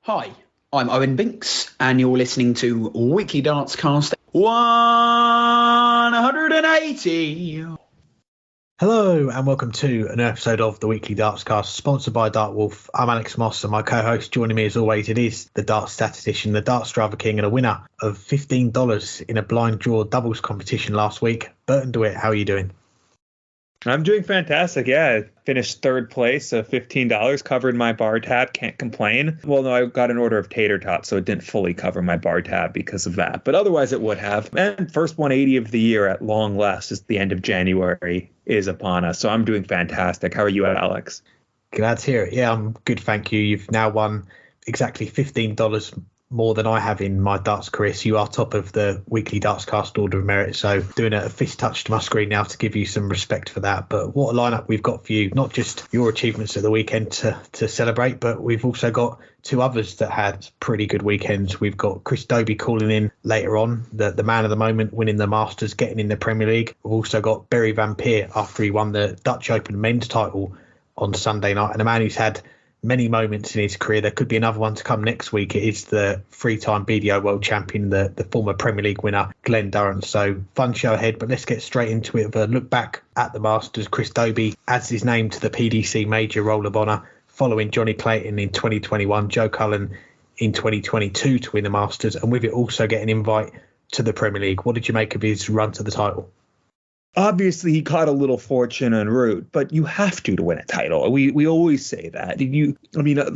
Hi, I'm Owen Binks, and you're listening to Weekly Dartscast 180. Hello, and welcome to an episode of the Weekly Dartscast, sponsored by Dartwolf. I'm Alex Moss, and my co-host joining me as always, it is the Darts statistician, the Darts Driver King, and a winner of $15 in a blind draw doubles competition last week, Burton DeWitt. How are you doing? I'm doing fantastic. Yeah, I finished third place, so $15, covered my bar tab, can't complain. Well, no, I got an order of tater tots, so it didn't fully cover my bar tab because of that. But otherwise it would have. And first 180 of the year at long last, is the end of January, is upon us. So I'm doing fantastic. How are you, Alex? Glad to hear it. Yeah, I'm good, thank you. You've now won exactly $15 more than I have in my darts career, so you are top of the Weekly Dartscast Order of Merit. So doing a fist touch to my screen now to give you some respect for that. But what a lineup we've got for you, not just your achievements at the weekend to celebrate, but we've also got two others that had pretty good weekends. We've got Chris Dobey calling in later on, the man of the moment, winning the Masters, getting in the Premier League. We've also got Berry Van Peer after he won the Dutch Open men's title on Sunday night, and a man who's had many moments in his career. There could be another one to come next week. It is the three-time BDO world champion, the former Premier League winner, Glen Durrant. So fun show ahead, but let's get straight into it with a look back at the Masters. Chris Dobey adds his name to the PDC Major Roll of Honour following Johnny Clayton in 2021, Joe Cullen in 2022 to win the Masters, and with it also get an invite to the Premier League. What did you make of his run to the title? Obviously, he caught a little fortune en route, but you have to win a title. We always say that. The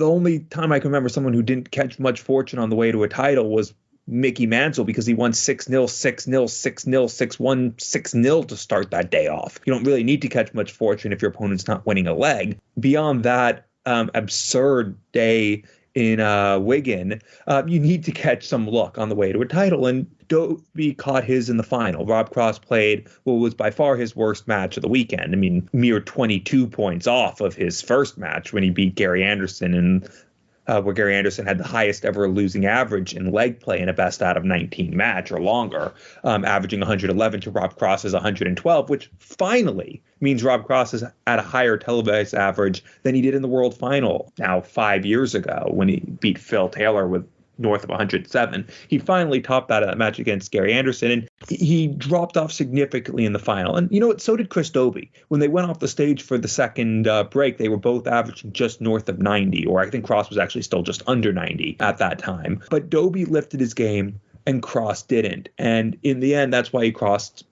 only time I can remember someone who didn't catch much fortune on the way to a title was Mickey Mantle, because he won 6-0, 6-0, 6-0, 6-1, 6-0 to start that day off. You don't really need to catch much fortune if your opponent's not winning a leg. Beyond that absurd day in Wigan, you need to catch some luck on the way to a title, and Dobey caught his in the final. Rob Cross played what was by far his worst match of the weekend. I mean, mere 22 points off of his first match when he beat Gary Anderson, and where Gary Anderson had the highest ever losing average in leg play in a best out of 19 match or longer, averaging 111 to Rob Cross's 112, which finally means Rob Cross is at a higher televised average than he did in the World Final now 5 years ago when he beat Phil Taylor with north of 107. He finally topped that match against Gary Anderson, and he dropped off significantly in the final. And you know what? So did Chris Dobey. When they went off the stage for the second break, they were both averaging just north of 90, or I think Cross was actually still just under 90 at that time. But Dobey lifted his game and Cross didn't. And in the end, that's why he crossed,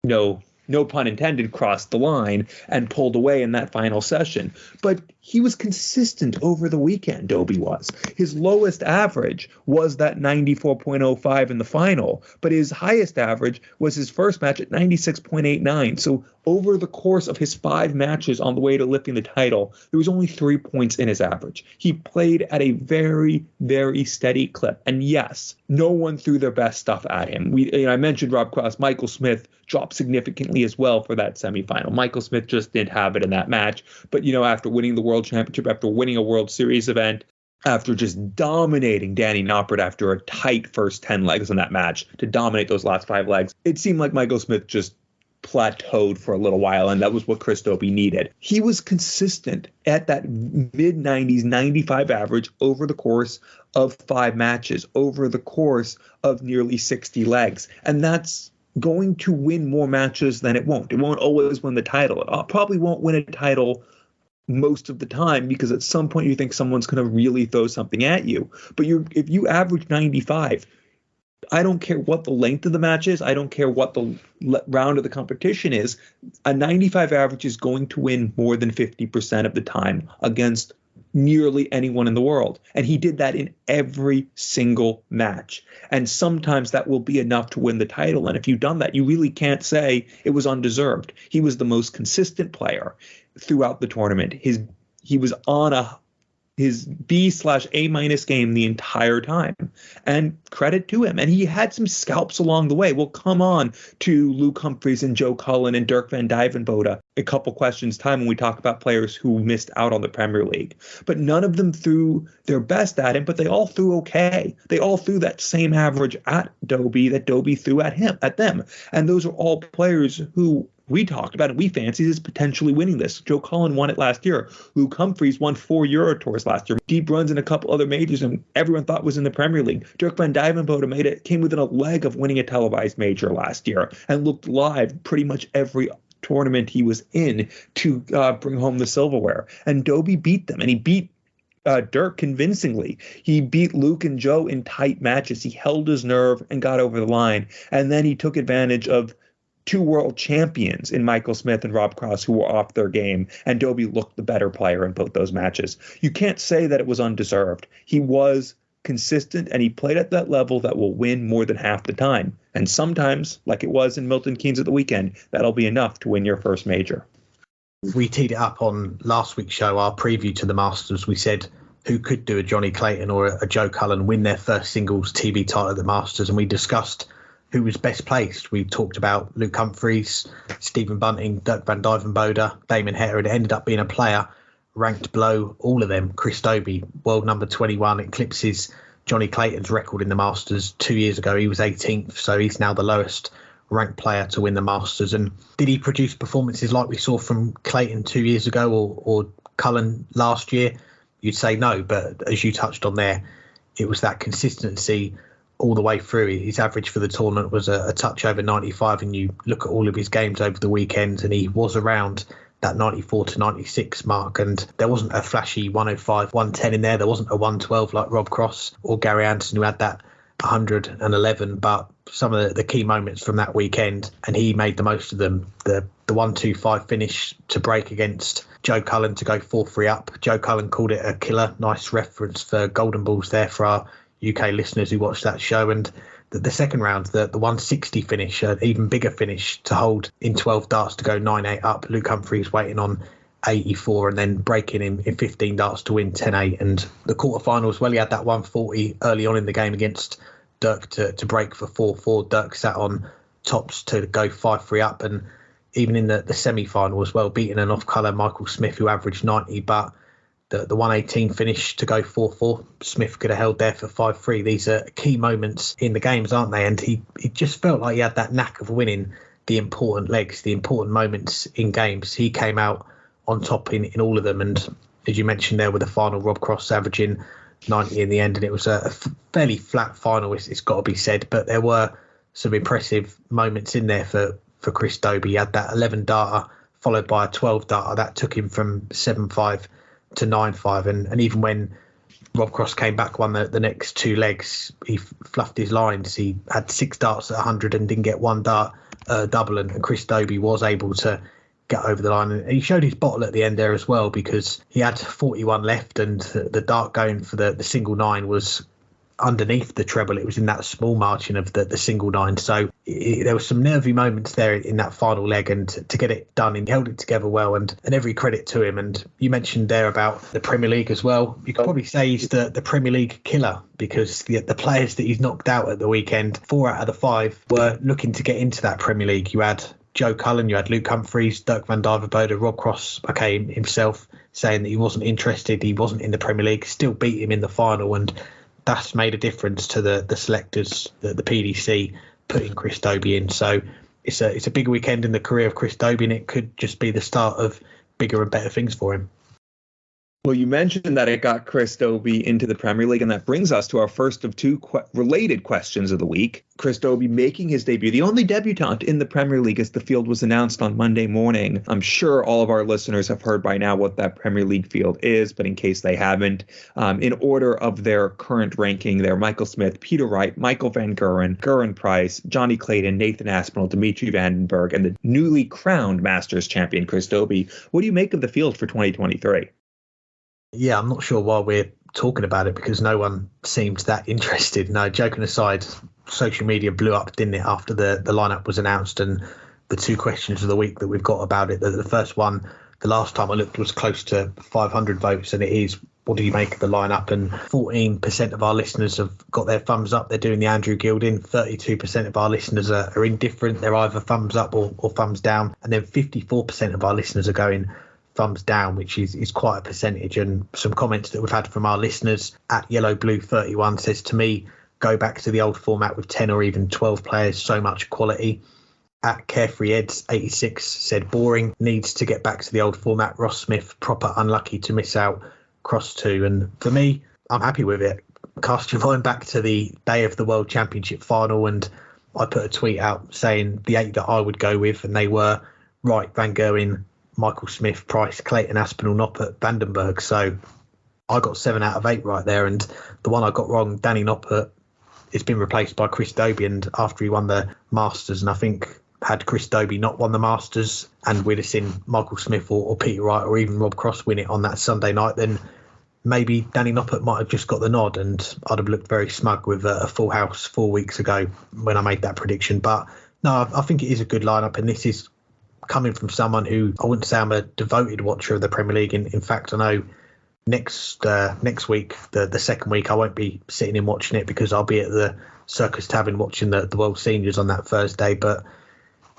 no pun intended, crossed the line and pulled away in that final session. But he was consistent over the weekend, Dobey was. His lowest average was that 94.05 in the final, but his highest average was his first match at 96.89. So over the course of his 5 matches on the way to lifting the title, there was only 3 points in his average. He played at a very, very steady clip. And yes, no one threw their best stuff at him. I mentioned Rob Cross. Michael Smith dropped significantly as well for that semifinal. Michael Smith just didn't have it in that match. But, after winning the World Championship, after winning a World Series event, after just dominating Danny Noppert after a tight first 10 legs in that match to dominate those last 5 legs, it seemed like Michael Smith just plateaued for a little while, and that was what Chris Dobey needed. He was consistent at that mid-90s, 95 average over the course of 5 matches, over the course of nearly 60 legs. And that's going to win more matches than it won't. It won't always win the title. It probably won't win a title most of the time, because at some point you think someone's going to really throw something at you. But if you average 95, I don't care what the length of the match is. I don't care what the round of the competition is. A 95 average is going to win more than 50% of the time against nearly anyone in the world. And he did that in every single match. And sometimes that will be enough to win the title. And if you've done that, you really can't say it was undeserved. He was the most consistent player throughout the tournament. He was on his B/A- game the entire time, and credit to him. And he had some scalps along the way. We'll come on to Luke Humphries and Joe Cullen and Dirk van Dijvenbode a couple questions time when we talk about players who missed out on the Premier League. But none of them threw their best at him, but they all threw okay. They all threw that same average at Dobey that Dobey threw at them. And those are all players who we talked about it. We fancied as potentially winning this. Joe Cullen won it last year. Luke Humphries won 4 Euro Tours last year. Deep runs in a couple other majors, and everyone thought was in the Premier League. Dirk van Dijvenbode came within a leg of winning a televised major last year and looked live pretty much every tournament he was in to bring home the silverware. And Dobey beat them, and he beat Dirk convincingly. He beat Luke and Joe in tight matches. He held his nerve and got over the line. And then he took advantage of 2 world champions in Michael Smith and Rob Cross who were off their game. And Dobey looked the better player in both those matches. You can't say that it was undeserved. He was consistent, and he played at that level that will win more than half the time. And sometimes, like it was in Milton Keynes at the weekend, that'll be enough to win your first major. We teed it up on last week's show, our preview to the Masters. We said who could do a Johnny Clayton or a Joe Cullen win their first singles TV title at the Masters, and we discussed who was best placed. We talked about Luke Humphries, Stephen Bunting, Dirk van Dijvenbode, Damon Heta, and it ended up being a player ranked below all of them. Chris Dobey, world number 21, eclipses Johnny Clayton's record in the Masters 2 years ago. He was 18th, so he's now the lowest ranked player to win the Masters. And did he produce performances like we saw from Clayton 2 years ago or Cullen last year? You'd say no, but as you touched on there, it was that consistency all the way through. His average for the tournament was a touch over 95, and you look at all of his games over the weekend and he was around that 94 to 96 mark, and there wasn't a flashy 105, 110 in there. There wasn't a 112 like Rob Cross or Gary Anderson who had that 111, but some of the key moments from that weekend, and he made the most of them. The 1-2-5 finish to break against Joe Cullen to go 4-3 up. Joe Cullen called it a killer. Nice reference for Golden Balls there for our UK listeners who watched that show. And the second round, the 160 finish, an even bigger finish to hold in 12 darts to go 9-8 up. Luke Humphries waiting on 84 and then breaking in 15 darts to win 10-8. And the quarterfinals, well, he had that 140 early on in the game against Dirk to break for 4-4. Dirk sat on tops to go 5-3 up, and even in the semi-final as well, beating an off-colour Michael Smith who averaged 90, but the 118 finish to go 4-4, Smith could have held there for 5-3. These are key moments in the games, aren't they? And he just felt like he had that knack of winning the important legs, the important moments in games. He came out on top in all of them. And as you mentioned there with the final, Rob Cross averaging 90 in the end, and it was a fairly flat final, it's got to be said. But there were some impressive moments in there for Chris Dobey. He had that 11 darter followed by a 12 darter that took him from 7-5 to 9-5, and even when Rob Cross came back, won the next 2 legs, he fluffed his lines. He had 6 darts at 100 and didn't get 1 dart double, and Chris Dobey was able to get over the line, and he showed his bottle at the end there as well, because he had 41 left, and the dart going for the single 9 was underneath the treble. It was in that small margin of the single 9, so there were some nervy moments there in that final leg, and to get it done, he held it together well, and every credit to him. And you mentioned there about the Premier League as well. You could probably say he's the Premier League killer, because the players that he's knocked out at the weekend, 4 out of the 5 were looking to get into that Premier League. You had Joe Cullen, you had Luke Humphries, Dirk van Dijvenbode, Rob Cross, himself saying that he wasn't interested, he wasn't in the Premier League, still beat him in the final, and that's made a difference to the selectors, the PDC putting Chris Dobey in. So it's a big weekend in the career of Chris Dobey, and it could just be the start of bigger and better things for him. Well, you mentioned that it got Chris Dobey into the Premier League, and that brings us to our first of 2 related questions of the week. Chris Dobey making his debut, the only debutant in the Premier League, as the field was announced on Monday morning. I'm sure all of our listeners have heard by now what that Premier League field is, but in case they haven't, in order of their current ranking, they're Michael Smith, Peter Wright, Michael Van Gerwen, Gerwyn Price, Johnny Clayton, Nathan Aspinall, Dimitri Vandenberg, and the newly crowned Masters champion, Chris Dobey. What do you make of the field for 2023? Yeah, I'm not sure why we're talking about it, because no one seemed that interested. No, joking aside, social media blew up, didn't it, after the lineup was announced, and the 2 questions of the week that we've got about it. The first one, the last time I looked, was close to 500 votes, and it is, what do you make of the lineup? And 14% of our listeners have got their thumbs up. They're doing the Andrew Gilding. 32% of our listeners are indifferent. They're either thumbs up or thumbs down. And then 54% of our listeners are going thumbs down, which is quite a percentage. And some comments that we've had from our listeners at YellowBlue31 says, to me, go back to the old format with 10 or even 12 players, so much quality. At CarefreeEds86 said, boring, needs to get back to the old format. Ross Smith, proper unlucky to miss out. Cross 2. And for me, I'm happy with it. Cast your mind back to the day of the World Championship final, and I put a tweet out saying the 8 that I would go with, and they were Wright, Van Gerwen, Michael Smith, Price, Clayton, Aspinall, Noppert, Vandenberg. So I got 7 out of 8 right there. And the one I got wrong, Danny Noppert, it's been replaced by Chris Dobey. And after he won the Masters, and I think had Chris Dobey not won the Masters and we'd have seen Michael Smith or Peter Wright or even Rob Cross win it on that Sunday night, then maybe Danny Noppert might have just got the nod, and I'd have looked very smug with a full house 4 weeks ago when I made that prediction. But no, I think it is a good lineup, and this is coming from someone who, I wouldn't say I'm a devoted watcher of the Premier League. In fact, I know next week, the second week, I won't be sitting and watching it because I'll be at the Circus Tavern watching the World Seniors on that Thursday. But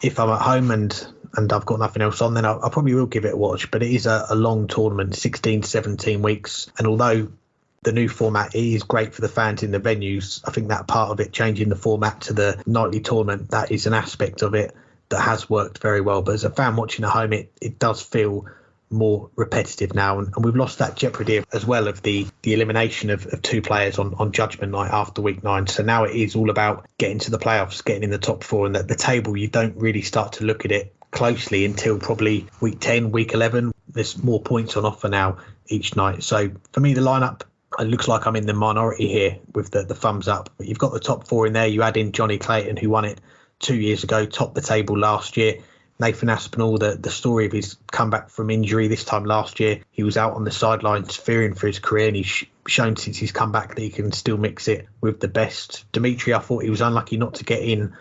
if I'm at home and I've got nothing else on, then I probably will give it a watch. But it is a long tournament, 16, 17 weeks. And although the new format is great for the fans in the venues, I think that part of it, changing the format to the nightly tournament, that is an aspect of it that has worked very well. But as a fan watching at home, it does feel more repetitive now, and we've lost that jeopardy as well of the elimination of 2 players on judgment night after week 9. So now it is all about getting to the playoffs, getting in the top 4, and that the table, you don't really start to look at it closely until probably week 10, week 11. There's more points on offer now each night. So for me, the lineup, it looks like I'm in the minority here with the thumbs up. But you've got the top 4 in there. You add in Johnny Clayton, who won it 2 years ago, topped the table last year. Nathan Aspinall, the story of his comeback from injury this time last year. He was out on the sidelines fearing for his career, and he's shown since he's come back that he can still mix it with the best. Dimitri, I thought he was unlucky not to get in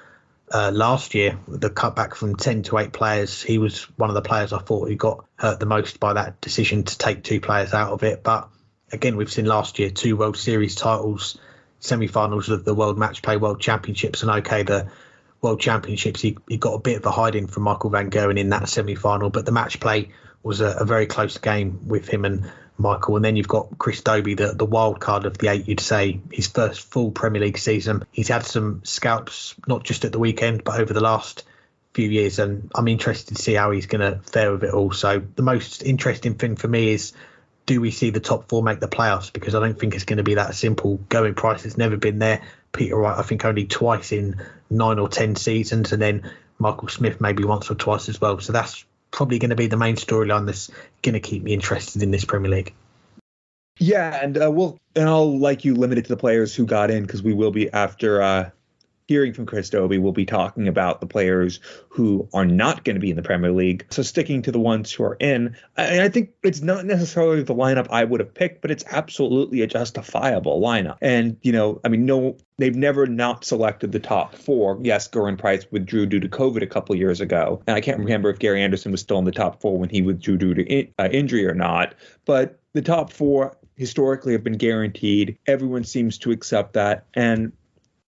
last year. The cutback from 10 to 8 players, he was one of the players I thought who got hurt the most by that decision to take 2 players out of it. But again, we've seen last year 2 World Series titles, semi-finals of the World Match Play World Championships, and okay, the World Championships, he got a bit of a hiding from Michael Van Gerwen in that semi-final, but the match play was a very close game with him and Michael. And then you've got Chris Dobey, the wild card of the 8, you'd say, his first full Premier League season. He's had some scalps, not just at the weekend, but over the last few years, and I'm interested to see how he's going to fare with it all. So the most interesting thing for me is, do we see the top 4 make the playoffs? Because I don't think it's going to be that simple. Going Price has never been there. Peter Wright, I think, only twice in 9 or 10 seasons, and then Michael Smith maybe once or twice as well. So that's probably going to be the main storyline that's going to keep me interested in this Premier League. Yeah, and I'll, like you, limit it to the players who got in, because we will be, after hearing from Chris Dobey, we'll be talking about the players who are not going to be in the Premier League. So sticking to the ones who are in, I think it's not necessarily the lineup I would have picked, but it's absolutely a justifiable lineup. And, no, they've never not selected the top 4. Yes, Gerwin Price withdrew due to COVID a couple years ago. And I can't remember if Gary Anderson was still in the top 4 when he withdrew due to injury or not. But the top 4 historically have been guaranteed. Everyone seems to accept that. And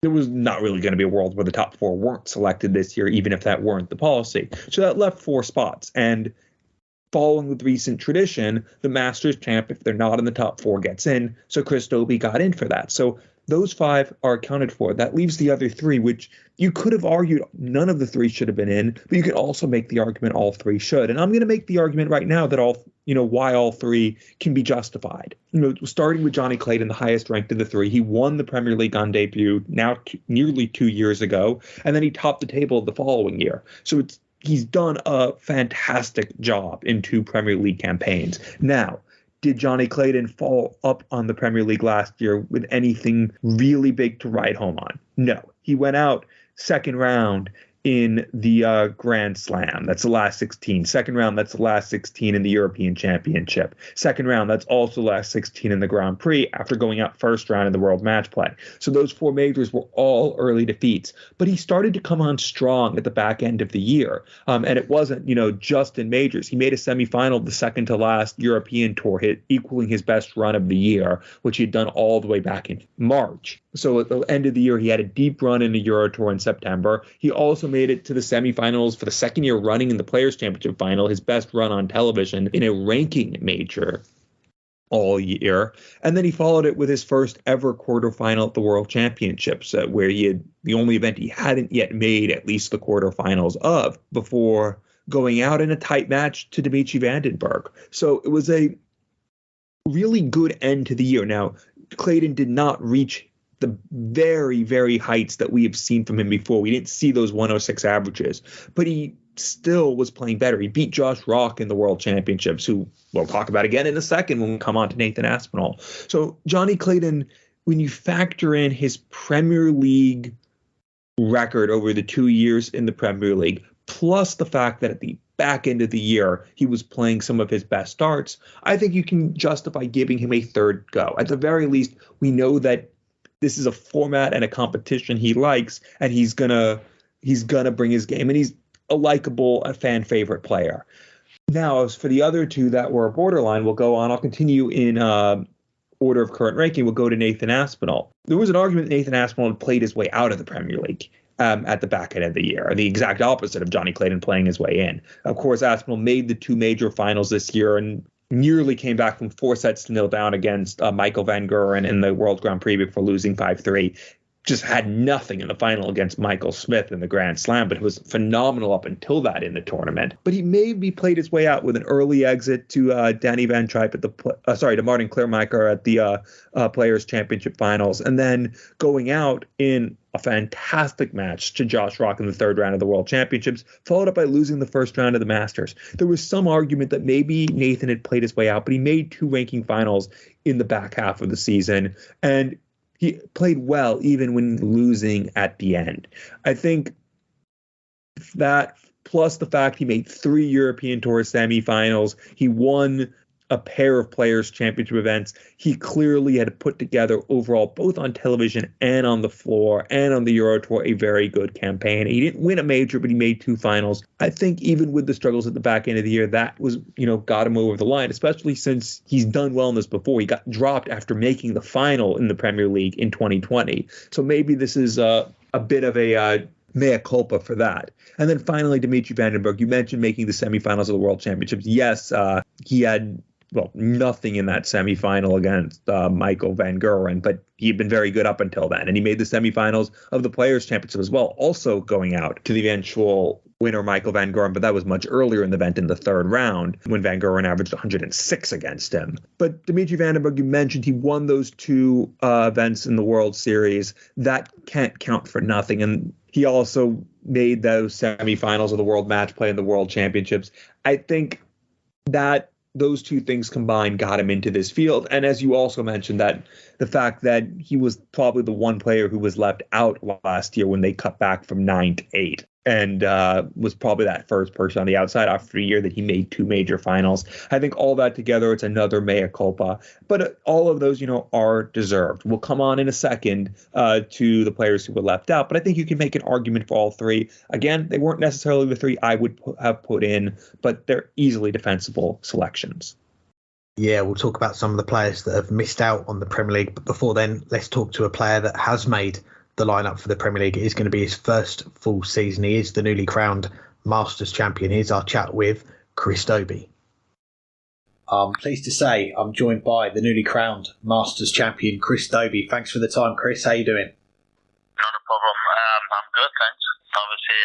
there was not really going to be a world where the top 4 weren't selected this year, even if that weren't the policy. So that left 4 spots. And following with recent tradition, the Masters champ, if they're not in the top 4, gets in. So Chris Dobey got in for that. So those 5 are accounted for. That leaves the other 3, which you could have argued none of the 3 should have been in, but you could also make the argument all 3 should. And I'm going to make the argument right now that why all 3 can be justified. Starting with Johnny Clayton, the highest ranked of the 3. He won the Premier League on debut nearly 2 years ago, and then he topped the table the following year. So he's done a fantastic job in 2 Premier League campaigns. Now, did Johnny Clayton fall up on the Premier League last year with anything really big to write home on? No. He went out second round in the Grand Slam. That's the last 16. Second round, that's the last 16 in the European Championship. Second round, that's also the last 16 in the Grand Prix after going out first round in the World Match Play. So those 4 majors were all early defeats. But he started to come on strong at the back end of the year. And it wasn't, just in majors. He made a semifinal of the second to last European Tour hit, equaling his best run of the year, which he had done all the way back in March. So at the end of the year, he had a deep run in the Euro Tour in September. He also made it to the semifinals for the second year running in the Players' Championship final, his best run on television in a ranking major. all year. And then he followed it with his first ever quarterfinal at the World Championships, where he had the only event he hadn't yet made at least the quarterfinals of before going out in a tight match to Dimitri Van den Bergh. So it was a really good end to the year. Now, Clayton did not reach the very, very heights that we have seen from him before. We didn't see those 106 averages, but he still was playing better. He beat Josh Rock in the World Championships, who we'll talk about again in a second when we come on to Nathan Aspinall. So Johnny Clayton, when you factor in his Premier League record over the 2 years in the Premier League, plus the fact that at the back end of the year he was playing some of his best starts, I think you can justify giving him a third go. At the very least, we know that this is a format and a competition he likes, and he's gonna bring his game, and he's a likable, a fan favorite player. Now, as for the other two that were borderline, we'll go on. I'll continue in order of current ranking. We'll go to Nathan Aspinall. There was an argument that Nathan Aspinall had played his way out of the Premier League at the back end of the year, the exact opposite of Johnny Clayton playing his way in. Of course, Aspinall made the two major finals this year and nearly came back from 4-0 down against Michael Van Gerwen in the World Grand Prix before losing 5-3. Just had nothing in the final against Michael Smith in the Grand Slam, but it was phenomenal up until that in the tournament. But he maybe played his way out with an early exit to Danny Van Tripe at to Martin Kleermaker at the Players Championship Finals, and then going out in a fantastic match to Josh Rock in the third round of the World Championships, followed up by losing the first round of the Masters. There was some argument that maybe Nathan had played his way out, but he made two ranking finals in the back half of the season, and he played well even when losing at the end. I think that, plus the fact he made 3 European Tour semifinals, he won a pair of Players' Championship events. He clearly had put together overall, both on television and on the floor and on the Euro Tour, a very good campaign. He didn't win a major, but he made 2 finals. I think even with the struggles at the back end of the year, that was, got him over the line, especially since he's done well in this before. He got dropped after making the final in the Premier League in 2020. So maybe this is a bit of a mea culpa for that. And then finally, Dimitri Van den Bergh, you mentioned making the semifinals of the World Championships. Yes, he had nothing in that semifinal against Michael Van Gerwen, but he'd been very good up until then. And he made the semifinals of the Players' Championship as well, also going out to the eventual winner, Michael Van Gerwen, but that was much earlier in the event in the third round when Van Gerwen averaged 106 against him. But Dimitri Van den Bergh, you mentioned he won those 2 events in the World Series. That can't count for nothing. And he also made those semifinals of the World Match Play and the World Championships. I think that those 2 things combined got him into this field. And as you also mentioned, that the fact that he was probably the one player who was left out last year when they cut back from 9 to 8, and was probably that first person on the outside after a year that he made 2 major finals. I think all that together, it's another mea culpa. But all of those, are deserved. We'll come on in a second to the players who were left out. But I think you can make an argument for all 3. Again, they weren't necessarily the 3 I would have put in, but they're easily defensible selections. Yeah, we'll talk about some of the players that have missed out on the Premier League. But before then, let's talk to a player that has made the lineup for the Premier League. It is going to be his first full season. He is the newly crowned Masters champion. Here's our chat with Chris Dobey. I'm pleased to say I'm joined by the newly crowned Masters champion, Chris Dobey. Thanks for the time, Chris. How you doing? Not a problem. I'm good, thanks. Obviously,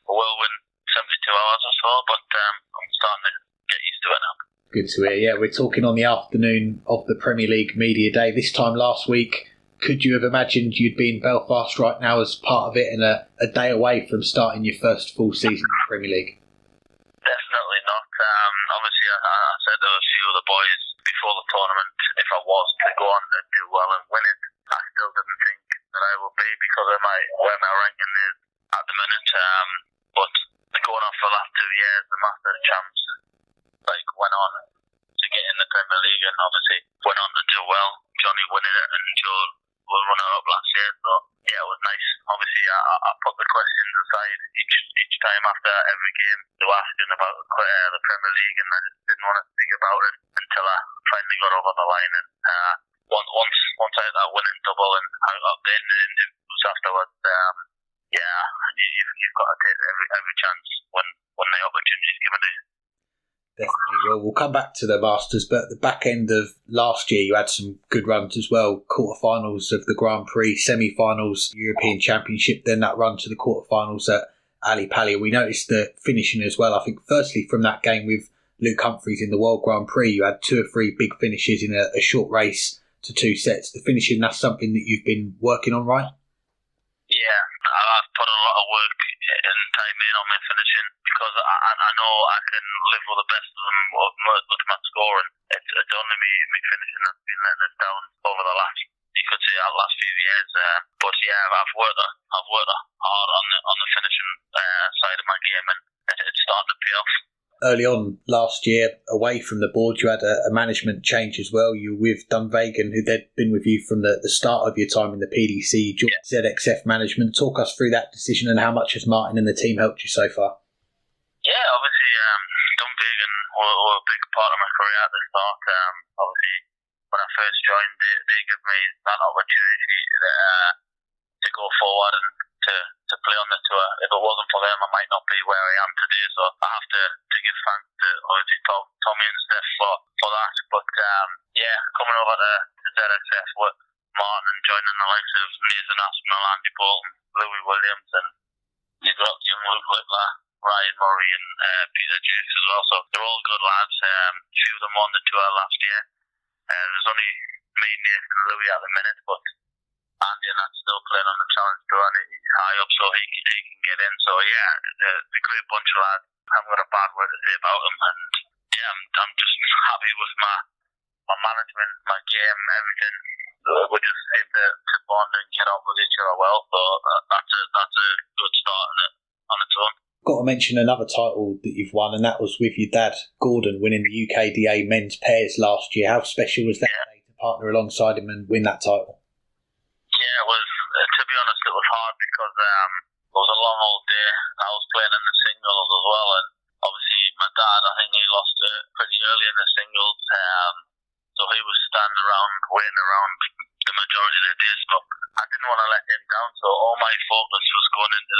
a whirlwind 72 hours or so, but I'm starting to get used to it now. Good to hear. Yeah, we're talking on the afternoon of the Premier League Media Day. This time last week, could you have imagined you'd be in Belfast right now as part of it and a day away from starting your first full season in the Premier League? Definitely not. Obviously, I said to a few of the boys before the tournament, if I was to go on and do well and win it, I still didn't think that I would be because of where my ranking is at the minute. But going on for the last 2 years, the Masters champs went on to get in the Premier League and obviously went on to do well. Johnny winning it and Joe were runner up last year, so yeah, it was nice. Obviously, I put the questions aside each time after every game they were asking about the Premier League, and I just didn't want to think about it until I finally got over the line. And once I had that winning double and I got in, and it was afterwards. You've got to take every chance when the opportunity is given to you. Definitely. Well, we'll come back to the Masters, but at the back end of last year, you had some good runs as well. Quarterfinals of the Grand Prix, semi-finals, European Championship, then that run to the quarterfinals at Ali Pali. We noticed the finishing as well. I think firstly from that game with Luke Humphries in the World Grand Prix, you had 2 or 3 big finishes in a short race to 2 sets. The finishing, that's something that you've been working on, right? Yeah, I've put a lot of work and time in on my finishing because I know I can live with the best of them with my scoring. It's only me finishing that's been letting us down over the last, you could say, the last few years. But yeah, I've worked hard on the finishing side of my game, and it's starting to pay off. Early on last year, away from the board, you had a management change as well. You were with Dunvegan, who had been with you from the start of your time in the PDC. You joined ZXF Management. Talk us through that decision and how much has Martin and the team helped you so far? Yeah, obviously, Dunvegan were a big part of my career at the start. Obviously, when I first joined, they gave me that opportunity to go forward and to play on the tour. If it wasn't for them, I might not be where I am today. So I have to give thanks to obviously Tommy and Steph for that. But yeah, coming over to ZXF with Martin and joining the likes of Nathan Aspinall, Andy Bolton, Louis Williams, and you've got young Luke Littler, Ryan Murray, and Peter Jakes as well. So they're all good lads. A few of them on the tour last year. There's only me, Nathan, and Louis at the minute, but Andy and that's still playing on the Challenge Tour, and he's high up, so he can get in. So yeah, they're a great bunch of lads. I haven't got a bad word to say about them, and yeah, I'm just happy with my management, my game, everything. We just seem to bond and get on with each other well. So that's a good start on its own. Got to mention another title that you've won, and that was with your dad, Gordon, winning the UKDA men's pairs last year. How special was that to partner alongside him and win that title? Yeah, it was. To be honest, it was hard because it was a long old day. I was playing in the singles as well, and obviously my dad, I think he lost it pretty early in the singles, so he was standing around, waiting around the majority of the day. So I didn't want to let him down. So all my focus was going into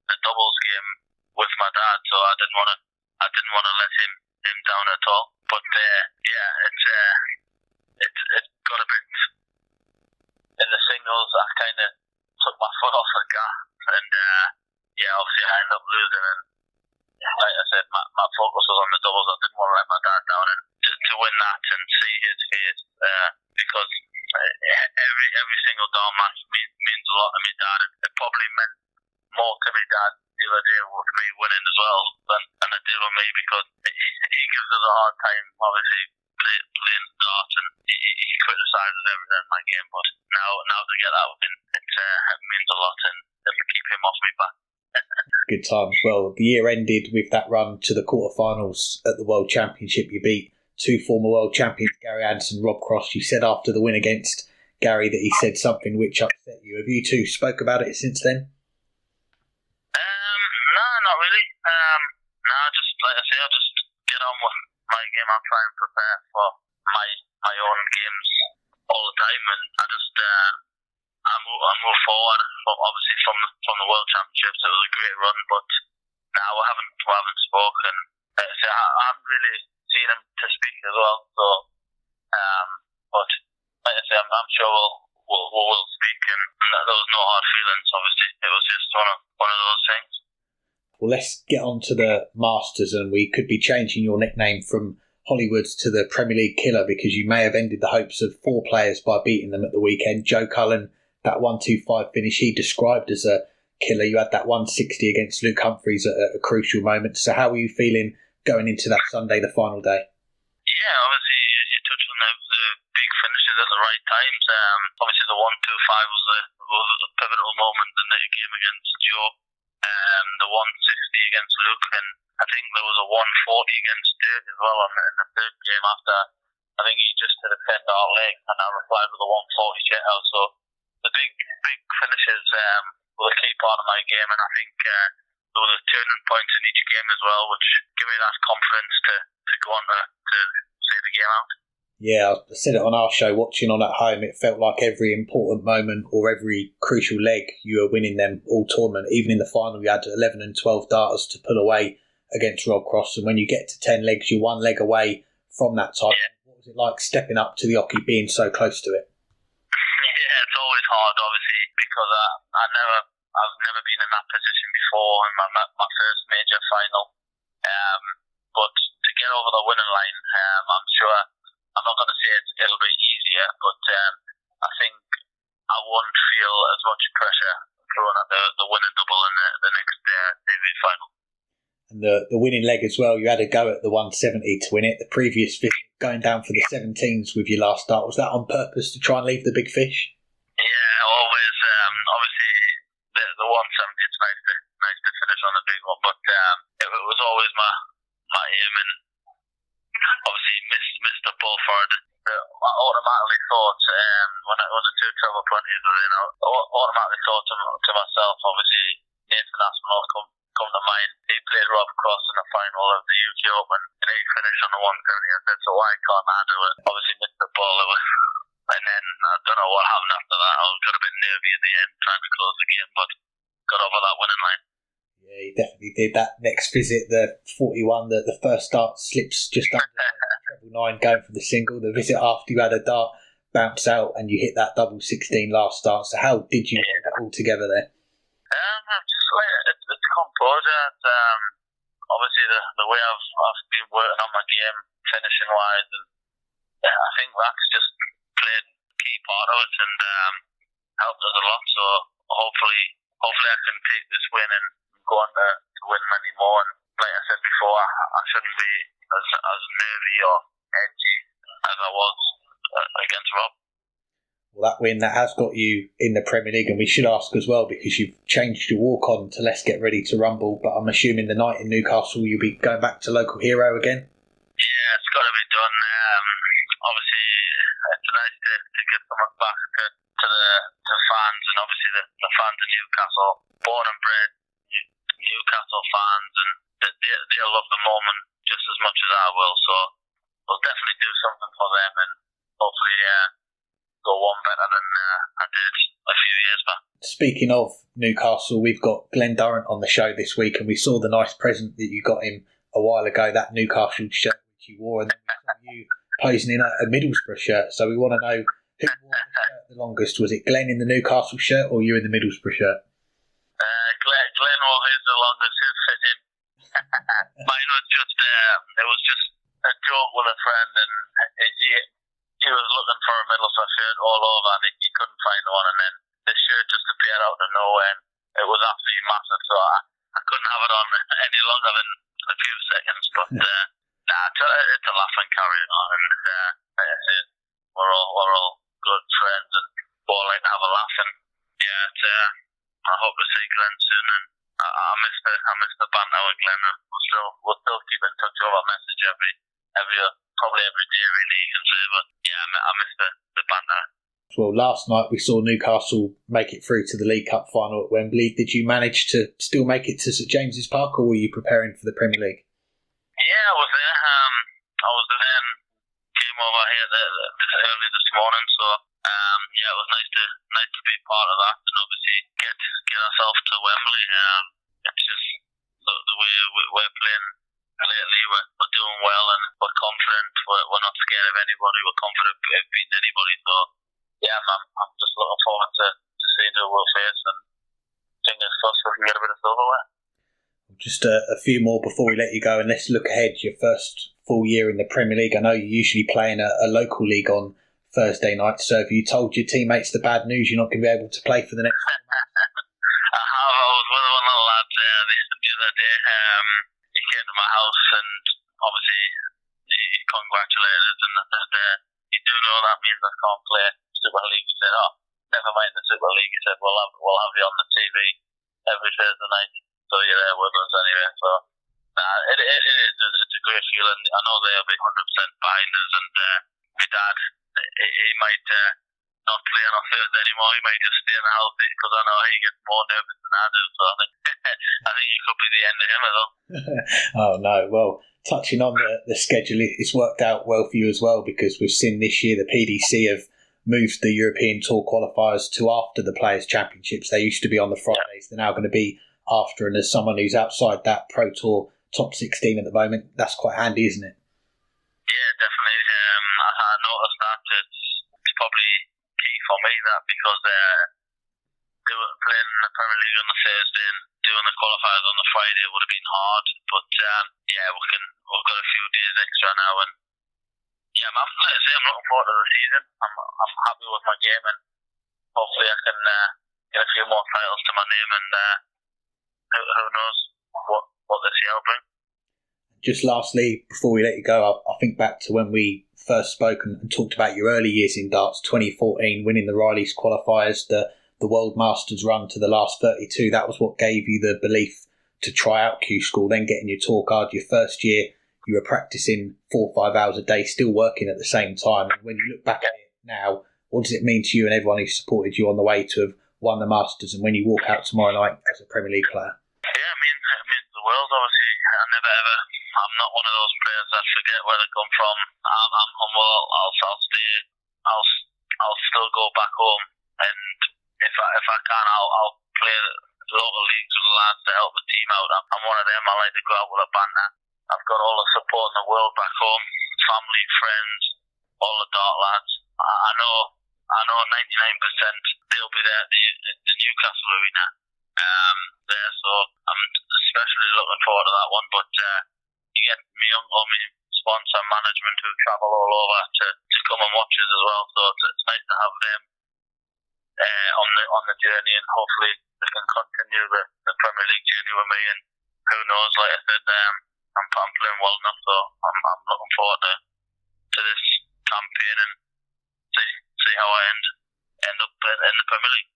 the doubles game with my dad. So I didn't want to let him down at all. But yeah, it got a bit. In the singles, I kind of took my foot off the gas, and yeah, obviously I ended up losing. And like I said, my focus was on the doubles. I didn't want to let my dad down, and to win that and see his face, because every single down match means a lot to me, Dad. It probably meant more to me, Dad, the other day with me winning as well than it did with me, because he gives us a hard time, obviously, playing darts, and he criticises everything in my game, but now to get that win, it means a lot, and it'll keep him off me back. Good times. Well, the year ended with that run to the quarterfinals at the World Championship. You beat 2 former world champions, Gary Anderson, Rob Cross. You said after the win against Gary that he said something which upset you. Have you two spoke about it since then? No, not really. No, just like I say, I'll just get on with my game. I'll try and prepare for my own games all the time, and I move forward. Obviously from the World Championships, it was a great run, but now we haven't spoken. Like I say, I haven't really seen him to speak as well. So, but like I say, I'm sure we'll speak, and there was no hard feelings. Obviously, it was just one of those things. Well, let's get on to the Masters, and we could be changing your nickname from Hollywoods to the Premier League Killer, because you may have ended the hopes of 4 players by beating them at the weekend. Joe Cullen, that 1-2-5 finish he described as a killer. You had that 160 against Luke Humphries at a crucial moment. So how were you feeling going into that Sunday, the final day? Yeah, obviously you touched on the big finishes at the right times. Obviously the 1-2-5 was a pivotal moment in the game against Joe. The 160 against Luke, and I think there was a 140 against Dirk as well in the third game after. I think he just hit a 10 dart leg, and I replied with a 140 shut out. So the big finishes were a key part of my game, and I think there was turning points in each game as well, which give me that confidence to go on to see the game out. Yeah, I said it on our show, watching on at home, it felt like every important moment or every crucial leg, you were winning them all tournament. Even in the final, you had 11 and 12 darters to pull away against Rob Cross, and when you get to 10 legs, you're one leg away from that title. Yeah. What was it like stepping up to the hockey, being so close to it? Yeah, it's always hard, obviously, because I've never been in that position before in my first major final. But to get over the winning line, I'm sure, I'm not going to say it'll be easier, but I think I won't feel as much pressure throwing at the winning double in the next TV final. And the winning leg as well, you had a go at the 170 to win it. The previous visit, going down for the 17s with your last start, was that on purpose to try and leave the big fish? Yeah, always. Obviously, the 170, it's nice to finish on a big one, but it was always my aim, and obviously missed the ball for it. I automatically thought when the two treble 20s were in, I automatically thought to myself, obviously Nathan Aspinall come to mind. He played Rob Cross in the final of the UK Open, and he finished on the 170. I said, so why can't I do it? Obviously missed the ball. And then I don't know what happened after that. I got a bit nervy in the end trying to close the game, but got over that winning line. Yeah, he definitely did. That next visit, the 41, the first start slips just under treble 9 going for the single. The visit after you had a dart bounce out and you hit that double 16 last start. So how did you get it all together there? Just like it's composure. Obviously the way I've been working on my game, finishing wise, and I think that's just played a key part of it and helped us a lot. So hopefully I can take this win and go on to win many more. And like I said before, I shouldn't be as nervy or edgy as I was against Rob. Well, that win, that has got you in the Premier League, and we should ask as well, because you've changed your walk-on to Let's Get Ready to Rumble, but I'm assuming the night in Newcastle you'll be going back to local hero again? Yeah, it's got to be done. Obviously, it's nice to give something back to fans, and obviously the fans in Newcastle, born and bred Newcastle fans, and they'll love the moment just as much as I will, so we'll definitely do something for them, and hopefully go one better than I did a few years back. Speaking of Newcastle, we've got Glen Durrant on the show this week, and we saw the nice present that you got him a while ago, that Newcastle shirt which you wore, and then we saw you posing in a Middlesbrough shirt. So we want to know who wore the shirt the longest. Was it Glen in the Newcastle shirt or you in the Middlesbrough shirt? Glen wore his the longest, his fit in. Mine was just a joke with a friend, and he was looking for a Middlesbrough shirt all over, and he couldn't find one, and then this shirt just appeared out of nowhere, and it was absolutely massive, so I couldn't have it on any longer than a few seconds, but it's a laugh and carrying on, and like I said, we're all good friends, and we all like to have a laugh, and I hope to see Glen soon, and I miss the banter with Glen. We'll still keep in touch over message probably every day, really, you can say, but yeah, I miss the banter. Well, last night we saw Newcastle make it through to the League Cup final at Wembley. Did you manage to still make it to St James's Park, or were you preparing for the Premier League? Yeah, I was there. I was there and came over here early this morning, so it was nice to be part of that, and obviously get ourselves to Wembley. It's just the way we're playing lately. We're doing well, and we're confident. We're not scared of anybody. We're confident of beating anybody. So yeah, I'm just looking forward to seeing who we'll face, and fingers crossed we can get a bit of silverware. Just a few more before we let you go, and let's look ahead. Your first full year in the Premier League. I know you usually play in a local league on Thursday night, so have you told your teammates the bad news you're not going to be able to play for the next I have. I was with one of the lads the other day. He came to my house, and obviously he congratulated us, and said, you do know that means I can't play Super League. He said, oh, never mind the Super League. He said, we'll have you on the TV every Thursday night, so you're there with us anyway. So it is. It's a great feeling. I know they'll be 100% behind us, and my dad, he might not play on a Thursday anymore. He might just stay in the house, because I know he gets more nervous than I do. So I think it could be the end of him as well. Oh no! Well, touching on the schedule, it's worked out well for you as well, because we've seen this year the PDC have moved the European Tour qualifiers to after the Players' Championships. They used to be on the Fridays; they're now going to be after. And as someone who's outside that Pro Tour top 16 at the moment. That's quite handy, isn't it? Yeah, definitely. I noticed that it's probably key for me that because playing in the Premier League on the Thursday and doing the qualifiers on the Friday would have been hard. But yeah, we've got a few days extra now, and yeah, like I say, I'm looking forward to the season. I'm happy with my game, and hopefully I can get a few more titles to my name, and who knows what this year will bring. Just lastly, before we let you go, I think back to when we first spoke and talked about your early years in darts, 2014, winning the Riley's qualifiers, the World Masters run to the last 32. That was what gave you the belief to try out Q School, then getting your tour card. Your first year, you were practicing 4 or 5 hours a day, still working at the same time. And when you look back at it now, what does it mean to you and everyone who supported you on the way to have won the Masters, and when you walk out tomorrow night as a Premier League player? Yeah, it means the world, obviously. I'm not one of those players that forget where they come from. I'm humble. I'll stay. I'll still go back home, and if I can, I'll play local leagues with the lads to help the team out. I'm one of them. I like to go out with a banter. I've got all the support in the world back home, family, friends, all the dart lads. I know 99% they'll be there at the Newcastle Arena there, so I'm especially looking forward to that one. But you get me uncle, my sponsor, management who travel all over to come and watch us as well. So it's nice to have them on the journey, and hopefully they can continue the Premier League journey with me. And who knows, like I said, I'm playing well enough, so I'm looking forward to this campaign and see how I end up in the Premier League.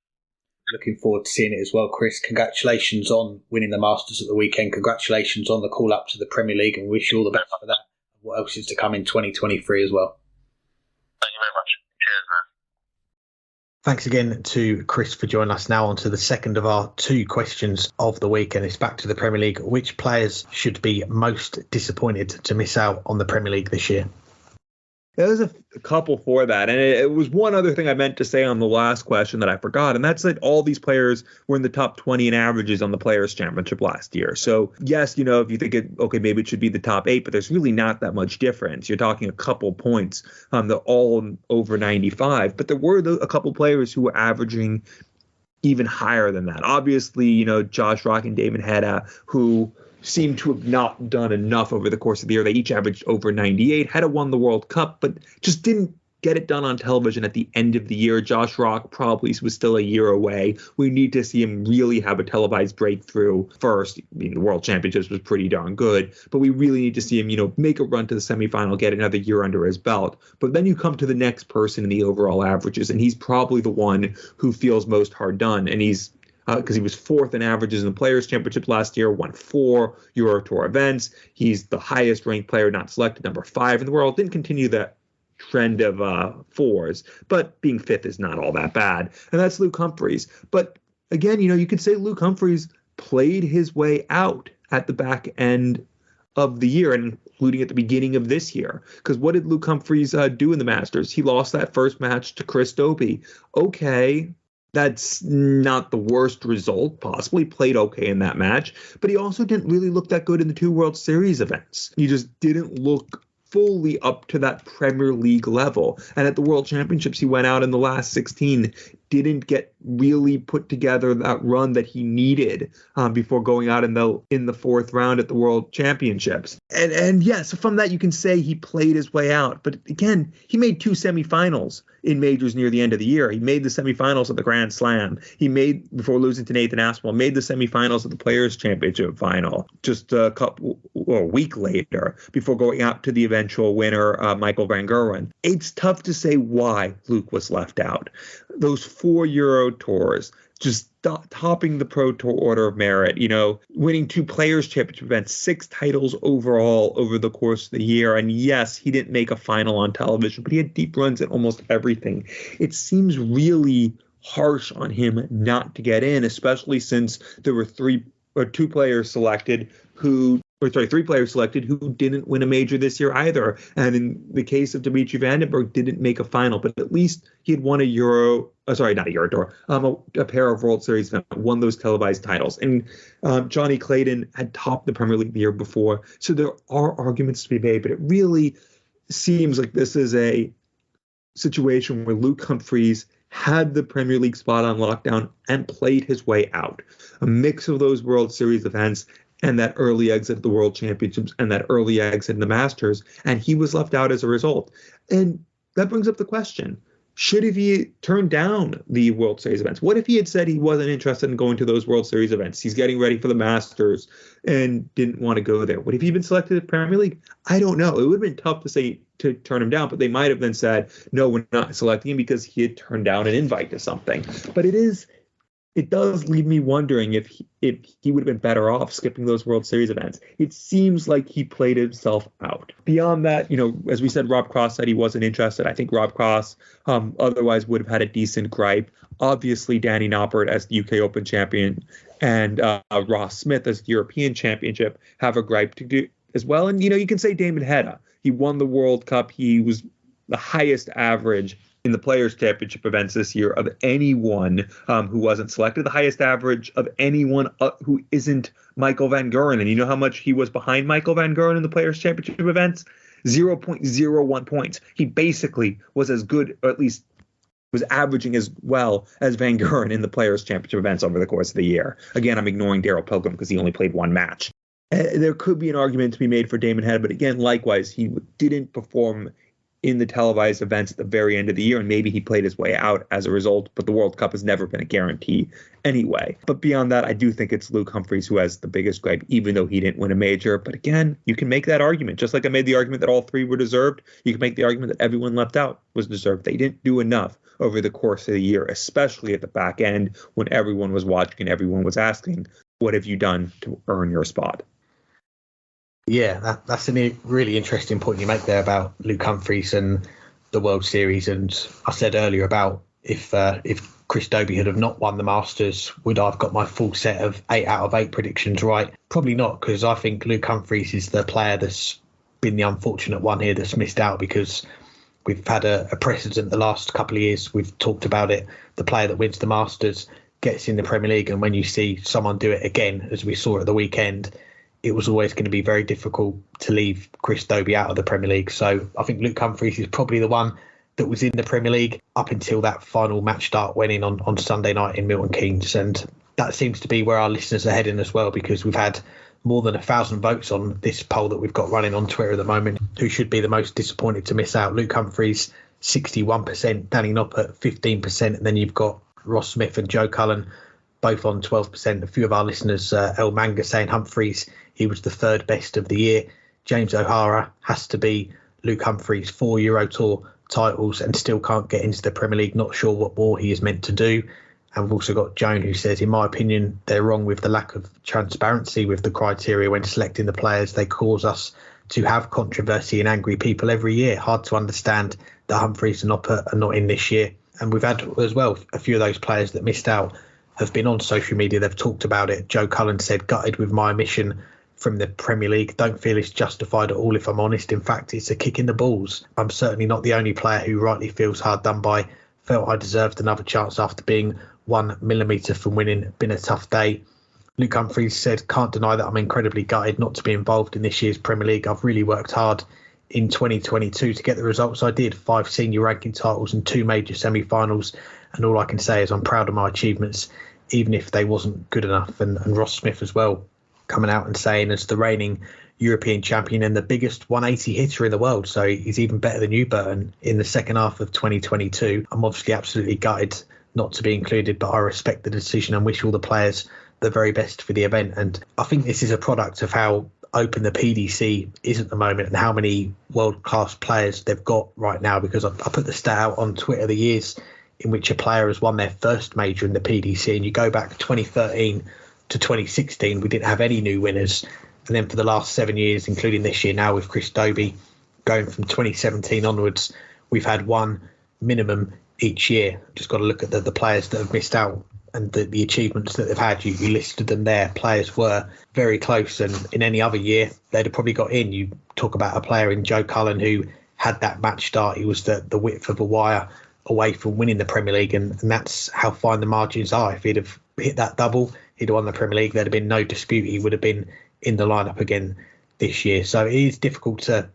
Looking forward to seeing it as well, Chris. Congratulations on winning the Masters at the weekend. Congratulations on the call up to the Premier League, and wish you all the best for that. What else is to come in 2023 as well? Thank you very much. Cheers, man. Thanks again to Chris for joining us. Now on to the second of our 2 questions of the week, and it's back to the Premier League. Which players should be most disappointed to miss out on the Premier League this year? There's a couple for that. And it was one other thing I meant to say on the last question that I forgot. And that's that all these players were in the top 20 in averages on the Players' Championship last year. So, yes, if you think maybe it should be the top 8, but there's really not that much difference. You're talking a couple points. They're all over 95. But there were a couple players who were averaging even higher than that. Obviously, Josh Rock and Damon Hedda, who seemed to have not done enough over the course of the year. They each averaged over 98. Hedda won the World Cup, but just didn't get it done on television at the end of the year. Josh Rock probably was still a year away. We need to see him really have a televised breakthrough first. The World Championships was pretty darn good, but we really need to see him, make a run to the semifinal, get another year under his belt. But then you come to the next person in the overall averages, and he's probably the one who feels most hard done, and he's because he was 4th in averages in the Players' Championship last year, won 4 Euro Tour events. He's the highest ranked player not selected, number 5 in the world. Didn't continue that trend of 4s, but being 5th is not all that bad. And that's Luke Humphries. But again, you could say Luke Humphries played his way out at the back end of the year, and including at the beginning of this year. Because what did Luke Humphries do in the Masters? He lost that first match to Chris Dobey. Okay, that's not the worst result. Possibly played okay in that match, but he also didn't really look that good in the 2 World Series events. He just didn't look fully up to that Premier League level. And at the World Championships, he went out in the last 16, didn't get really put together that run that he needed before going out in the 4th round at the World Championships. And yeah, so from that you can say he played his way out. But again, he made 2 semifinals in majors near the end of the year. He made the semifinals of the Grand Slam. He made, before losing to Nathan Aspinall, made the semifinals of the Players' Championship final just a week later before going out to the eventual winner, Michael van Gerwen. It's tough to say why Luke was left out. Those 4 Euro tours, just topping the Pro Tour Order of Merit, winning 2 Players' Championship events, 6 titles overall over the course of the year. And yes, he didn't make a final on television, but he had deep runs at almost everything. It seems really harsh on him not to get in, especially since there were 2 players selected who three players selected who didn't win a major this year either. And in the case of Dimitri Van den Bergh, didn't make a final, but at least he had won a pair of World Series, won those televised titles. And Johnny Clayton had topped the Premier League the year before. So there are arguments to be made, but it really seems like this is a situation where Luke Humphries had the Premier League spot on lockdown and played his way out. A mix of those World Series events and that early exit at the World Championships and that early exit in the Masters, and he was left out as a result. And that brings up the question, should he turn down the World Series events? What if he had said he wasn't interested in going to those World Series events? He's getting ready for the Masters and didn't want to go there. Would he have been selected at Premier League? I don't know. It would have been tough to turn him down, but they might have then said, no, we're not selecting him because he had turned down an invite to something. But it does leave me wondering if he would have been better off skipping those World Series events. It seems like he played himself out. Beyond that, as we said, Rob Cross said he wasn't interested. I think Rob Cross otherwise would have had a decent gripe. Obviously, Danny Noppert as the UK Open champion and Ross Smith as the European Championship have a gripe to do as well. And, you can say Damon Hedda. He won the World Cup. He was the highest average in the Players' Championship events this year of anyone who wasn't selected, the highest average of anyone who isn't Michael Van Gerwen. And you know how much he was behind Michael Van Gerwen in the Players' Championship events? 0.01 points. He basically was as good, or at least was averaging as well as Van Gerwen in the Players' Championship events over the course of the year. Again, I'm ignoring Daryl Pilgrim because he only played one match. There could be an argument to be made for Damon Hedda, but again, likewise, he didn't perform in the televised events at the very end of the year, and maybe he played his way out as a result, but the World Cup has never been a guarantee anyway. But beyond that, I do think it's Luke Humphries who has the biggest gripe, even though he didn't win a major. But again, you can make that argument. Just like I made the argument that all three were deserved, you can make the argument that everyone left out was deserved. They didn't do enough over the course of the year, especially at the back end when everyone was watching and everyone was asking, what have you done to earn your spot? Yeah, that's a really interesting point you make there about Luke Humphries and the World Series. And I said earlier about if Chris Dobey had have not won the Masters, would I have got my full set of 8 out of 8 predictions right? Probably not, because I think Luke Humphries is the player that's been the unfortunate one here that's missed out, because we've had a precedent the last couple of years. We've talked about it. The player that wins the Masters gets in the Premier League, and when you see someone do it again, as we saw at the weekend, it was always going to be very difficult to leave Chris Dobey out of the Premier League. So I think Luke Humphries is probably the one that was in the Premier League up until that final match start went in on Sunday night in Milton Keynes. And that seems to be where our listeners are heading as well, because we've had more than 1,000 votes on this poll that we've got running on Twitter at the moment. Who should be the most disappointed to miss out? Luke Humphries, 61%, Danny Noppert, 15%. And then you've got Ross Smith and Joe Cullen, both on 12%. A few of our listeners, El Manga, saying Humphries, he was the third best of the year. James O'Hara has to be Luke Humphries, 4 Euro Tour titles and still can't get into the Premier League. Not sure what more he is meant to do. And we've also got Joan, who says, in my opinion, they're wrong with the lack of transparency with the criteria when selecting the players. They cause us to have controversy and angry people every year. Hard to understand that Humphries and Noppert are not in this year. And we've had as well a few of those players that missed out have been on social media. They've talked about it. Joe Cullen said, gutted with my omission from the Premier League. Don't feel it's justified at all, if I'm honest. In fact, it's a kick in the balls. I'm certainly not the only player who rightly feels hard done by. Felt I deserved another chance after being 1 millimetre from winning. Been a tough day. Luke Humphries said, can't deny that I'm incredibly gutted not to be involved in this year's Premier League. I've really worked hard in 2022 to get the results I did. 5 senior ranking titles and 2 major semi-finals. And all I can say is I'm proud of my achievements, even if they wasn't good enough. And Ross Smith as well, coming out and saying, as the reigning European champion and the biggest 180 hitter in the world, so he's even better than you, Burton, in the second half of 2022. I'm obviously absolutely gutted not to be included, but I respect the decision and wish all the players the very best for the event. And I think this is a product of how open the PDC is at the moment and how many world-class players they've got right now, because I put the stat out on Twitter, the years in which a player has won their first major in the PDC, and you go back 2013 to 2016, we didn't have any new winners. And then for the last 7 years, including this year now with Chris Dobey, going from 2017 onwards, we've had one minimum each year. Just got to look at the players that have missed out and the achievements that they've had, you listed them there. Players were very close, and in any other year, they'd have probably got in. You talk about a player in Joe Cullen who had that match start. He was the width of a wire away from winning the Premier League, and that's how fine the margins are. If he'd have hit that double, he'd have won the Premier League. There'd have been no dispute. He would have been in the lineup again this year. So it is difficult to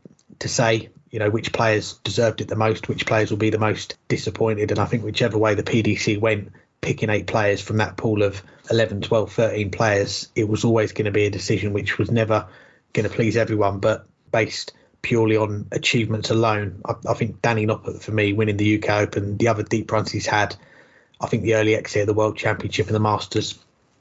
say, which players deserved it the most, which players will be the most disappointed. And I think whichever way the PDC went, picking 8 players from that pool of 11, 12, 13 players, it was always going to be a decision which was never going to please everyone. But based purely on achievements alone, I think Danny Noppert, for me, winning the UK Open, the other deep runs he's had, I think the early exit of the World Championship and the Masters,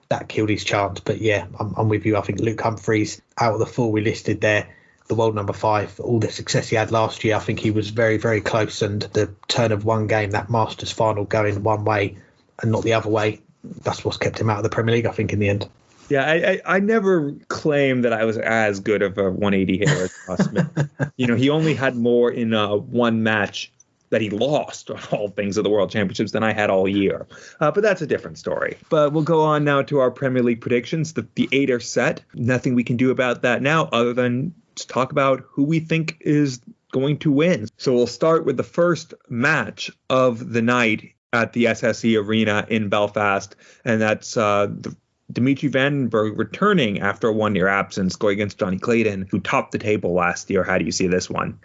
that killed his chance. But yeah, I'm with you. I think Luke Humphries, out of the 4 we listed there, the world number 5, all the success he had last year, I think he was very, very close. And the turn of one game, that Masters final going one way and not the other way, that's what's kept him out of the Premier League, I think, in the end. Yeah, I never claimed that I was as good of a 180 hitter as Ross Smith. He only had more in one match that he lost, of all things, of the World Championships than I had all year. But that's a different story. But we'll go on now to our Premier League predictions. The 8 are set. Nothing we can do about that now other than to talk about who we think is going to win. So we'll start with the first match of the night at the SSE Arena in Belfast, and that's Dimitri Van den Bergh returning after a 1-year absence, going against Johnny Clayton, who topped the table last year. How do you see this one?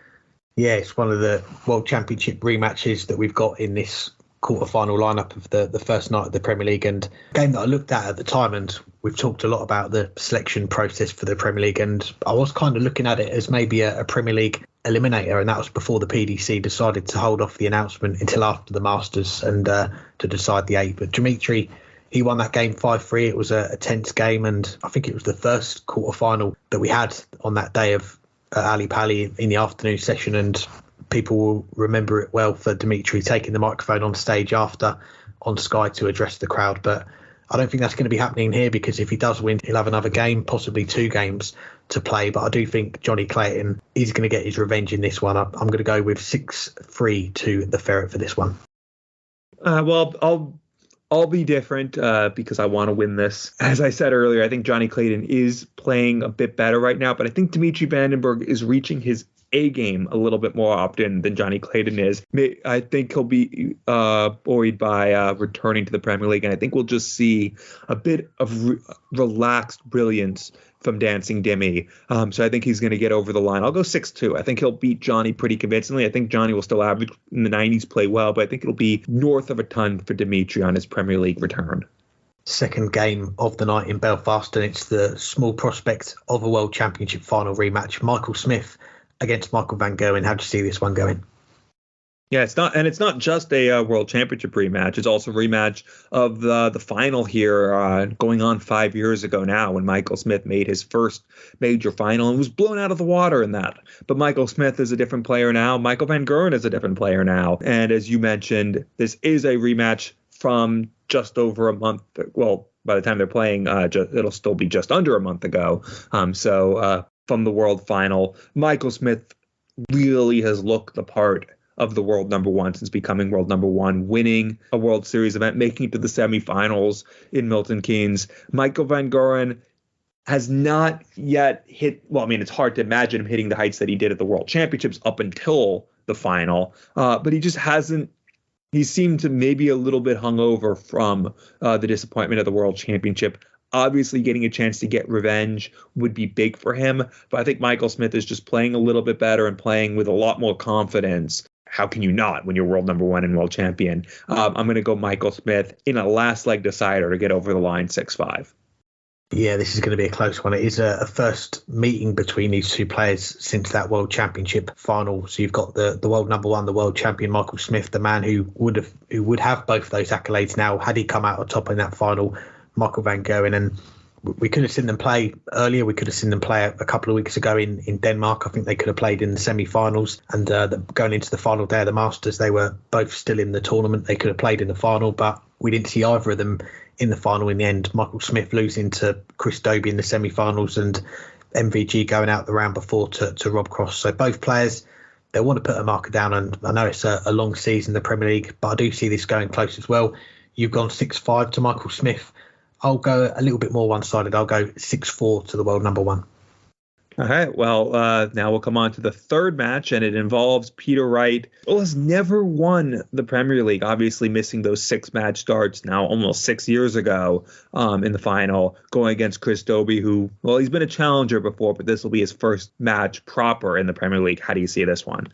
Yeah, it's one of the World Championship rematches that we've got in this quarter-final lineup of the first night of the Premier League, and a game that I looked at the time, and we've talked a lot about the selection process for the Premier League, and I was kind of looking at it as maybe a Premier League eliminator, and that was before the PDC decided to hold off the announcement until after the Masters and to decide the 8. But Dimitri, he won that game 5-3. It was a tense game, and I think it was the first quarter-final that we had on that day of Ali Pali in the afternoon session, and people will remember it well for Dimitri taking the microphone on stage after on Sky to address the crowd. But I don't think that's going to be happening here, because if he does win, he'll have another game, possibly 2 games to play. But I do think Johnny Clayton is going to get his revenge in this one. I'm going to go with 6-3 to the Ferret for this one. Well, I'll be different because I want to win this. As I said earlier, I think Johnny Clayton is playing a bit better right now, but I think Dimitri Van den Bergh is reaching his A game a little bit more often than Johnny Clayton is. I think he'll be buoyed by returning to the Premier League, and I think we'll just see a bit of relaxed brilliance from Dancing Dimmy. So I think he's going to get over the line. I'll go 6-2. I think he'll beat Johnny pretty convincingly. I think Johnny will still average in the 90s, play well, but I think it'll be north of a ton for Dimitri on his Premier League return. Second game of the night in Belfast, and it's the small prospect of a World Championship final rematch. Michael Smith against Michael van Gerwen. How do you see this one going? Yeah, it's not just a World Championship rematch. It's also a rematch of the final here going on 5 years ago now, when Michael Smith made his first major final and was blown out of the water in that. But Michael Smith is a different player now. Michael van Gerwen is a different player now. And as you mentioned, this is a rematch from just over a month. Well, by the time they're playing, it'll still be just under a month ago. So from the world final, Michael Smith really has looked the part of the world number 1 since becoming world number 1, winning a World Series event, making it to the semifinals in Milton Keynes. Michael van Gerwen has not yet hit, well, I mean, it's hard to imagine him hitting the heights that he did at the World Championships up until the final, but he just hasn't. He seemed to maybe a little bit hungover from the disappointment of the World Championship. Obviously, getting a chance to get revenge would be big for him, but I think Michael Smith is just playing a little bit better and playing with a lot more confidence. How can you not when you're world number 1 and world champion? I'm going to go Michael Smith in a last leg decider to get over the line 6-5. Yeah, this is going to be a close one. It is a first meeting between these two players since that World Championship final. So you've got the world number 1, the world champion Michael Smith, the man who would have both those accolades now had he come out on top in that final, Michael van Gerwen. And we could have seen them play earlier. We could have seen them play a couple of weeks ago in Denmark. I think they could have played in the semi-finals. And going into the final day of the Masters, they were both still in the tournament. They could have played in the final, but we didn't see either of them in the final in the end. Michael Smith losing to Chris Dobey in the semi-finals, and MVG going out the round before to Rob Cross. So both players, they want to put a marker down. And I know it's a long season, the Premier League, but I do see this going close as well. You've gone 6-5 to Michael Smith. I'll go a little bit more one-sided. I'll go 6-4 to the world number one. All right. Well, now we'll come on to the third match, and it involves Peter Wright, who has never won the Premier League, obviously missing those 6-match starts now almost 6 years ago in the final, going against Chris Dobey, who, well, he's been a challenger before, but this will be his first match proper in the Premier League. How do you see this one?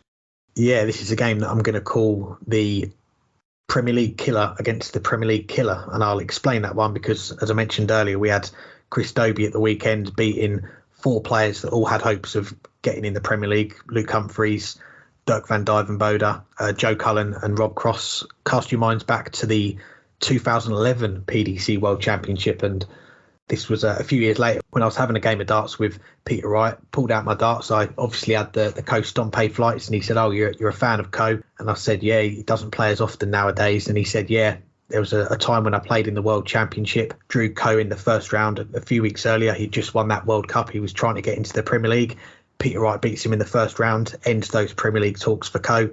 Yeah, this is a game that I'm going to call the Premier League killer against the Premier League killer, and I'll explain that one because, as I mentioned earlier, we had Chris Dobey at the weekend beating 4 players that all had hopes of getting in the Premier League: Luke Humphries, Dirk van Dijvenbode, Joe Cullen and Rob Cross. Cast your minds back to the 2011 PDC World Championship, and this was a few years later when I was having a game of darts with Peter Wright. Pulled out my darts. I obviously had the Co Stompe flights, and he said, "Oh, you're a fan of Co?" And I said, "Yeah, he doesn't play as often nowadays." And he said, "Yeah, there was a time when I played in the World Championship, drew Co in the first round a few weeks earlier. He'd just won that World Cup. He was trying to get into the Premier League. Peter Wright beats him in the first round, ends those Premier League talks for Co.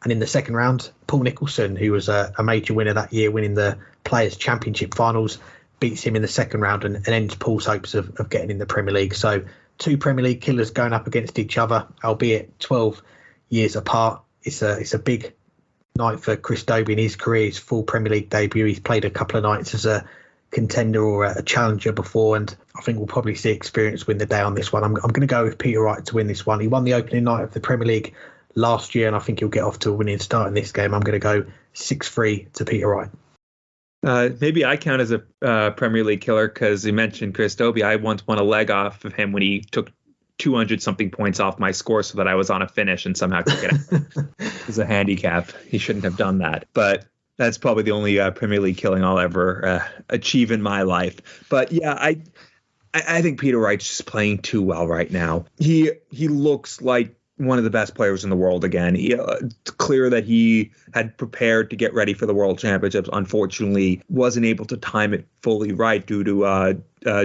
And in the second round, Paul Nicholson, who was a major winner that year, winning the Players' Championship finals, beats him in the second round and ends Paul's hopes of getting in the Premier League." So 2 Premier League killers going up against each other, albeit 12 years apart. It's a big night for Chris Dobey in his career, his full Premier League debut. He's played a couple of nights as a contender or a challenger before, and I think we'll probably see experience win the day on this one. I'm going to go with Peter Wright to win this one. He won the opening night of the Premier League last year, and I think he'll get off to a winning start in this game. I'm going to go 6-3 to Peter Wright. Maybe I count as a Premier League killer because you mentioned Chris Dobey. I once won a leg off of him when he took 200 something points off my score so that I was on a finish and somehow took it out as a handicap. He shouldn't have done that, but that's probably the only Premier League killing I'll ever achieve in my life. But yeah, I think Peter Wright's just playing too well right now. He looks like one of the best players in the world again. It's clear that he had prepared to get ready for the World Championships. Unfortunately, wasn't able to time it fully right due to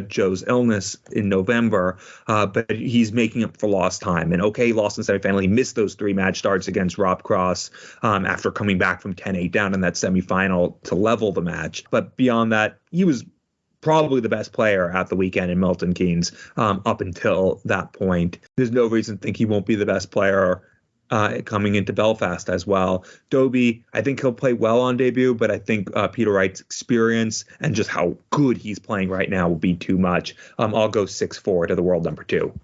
Joe's illness in November. But he's making up for lost time. And okay, he lost in semifinal. He missed those 3-match starts against Rob Cross after coming back from 10-8 down in that semifinal to level the match. But beyond that, he was probably the best player at the weekend in Milton Keynes up until that point. There's no reason to think he won't be the best player coming into Belfast as well. Dobey, I think he'll play well on debut, but I think Peter Wright's experience and just how good he's playing right now will be too much. I'll go 6-4 to the world number 2.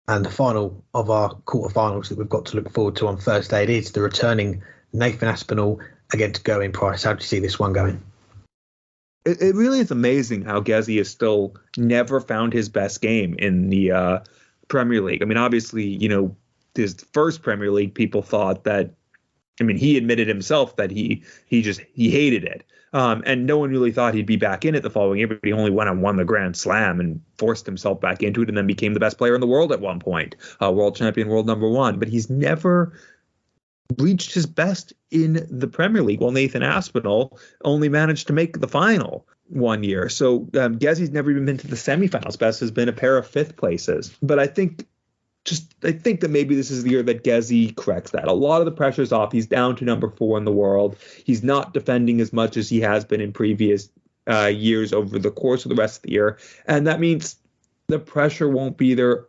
And the final of our quarterfinals that we've got to look forward to on Thursday, it is the returning Nathan Aspinall against Gerwyn Price. How do you see this one going? It really is amazing how Gezi has still never found his best game in the Premier League. I mean, obviously, his first Premier League, people thought that, he admitted himself that he hated it. And no one really thought he'd be back in it the following year, but he only went and won the Grand Slam and forced himself back into it and then became the best player in the world at one point, world champion, world number 1. But he's never reached his best in the Premier League, while Nathan Aspinall only managed to make the final one year. So Gezi's never even been to the semifinals. Best has been a pair of 5th places. But I think that maybe this is the year that Gezi corrects that. A lot of the pressure's off. He's down to number 4 in the world. He's not defending as much as he has been in previous years over the course of the rest of the year. And that means the pressure won't be there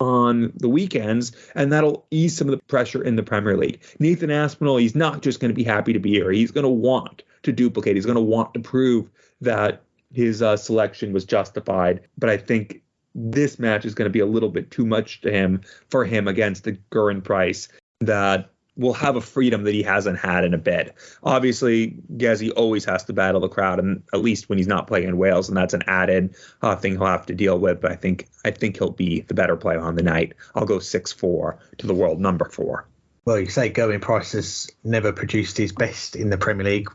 on the weekends, and that'll ease some of the pressure in the Premier League. Nathan Aspinall, he's not just going to be happy to be here. He's going to want to duplicate. He's going to want to prove that his selection was justified. But I think this match is going to be a little bit too much for him against the Gerwyn Price that will have a freedom that he hasn't had in a bit. Obviously, Gezi always has to battle the crowd, and at least when he's not playing in Wales, and that's an added thing he'll have to deal with. But I think he'll be the better player on the night. I'll go 6-4 to the world number 4. Well, you say Gerwyn Price has never produced his best in the Premier League,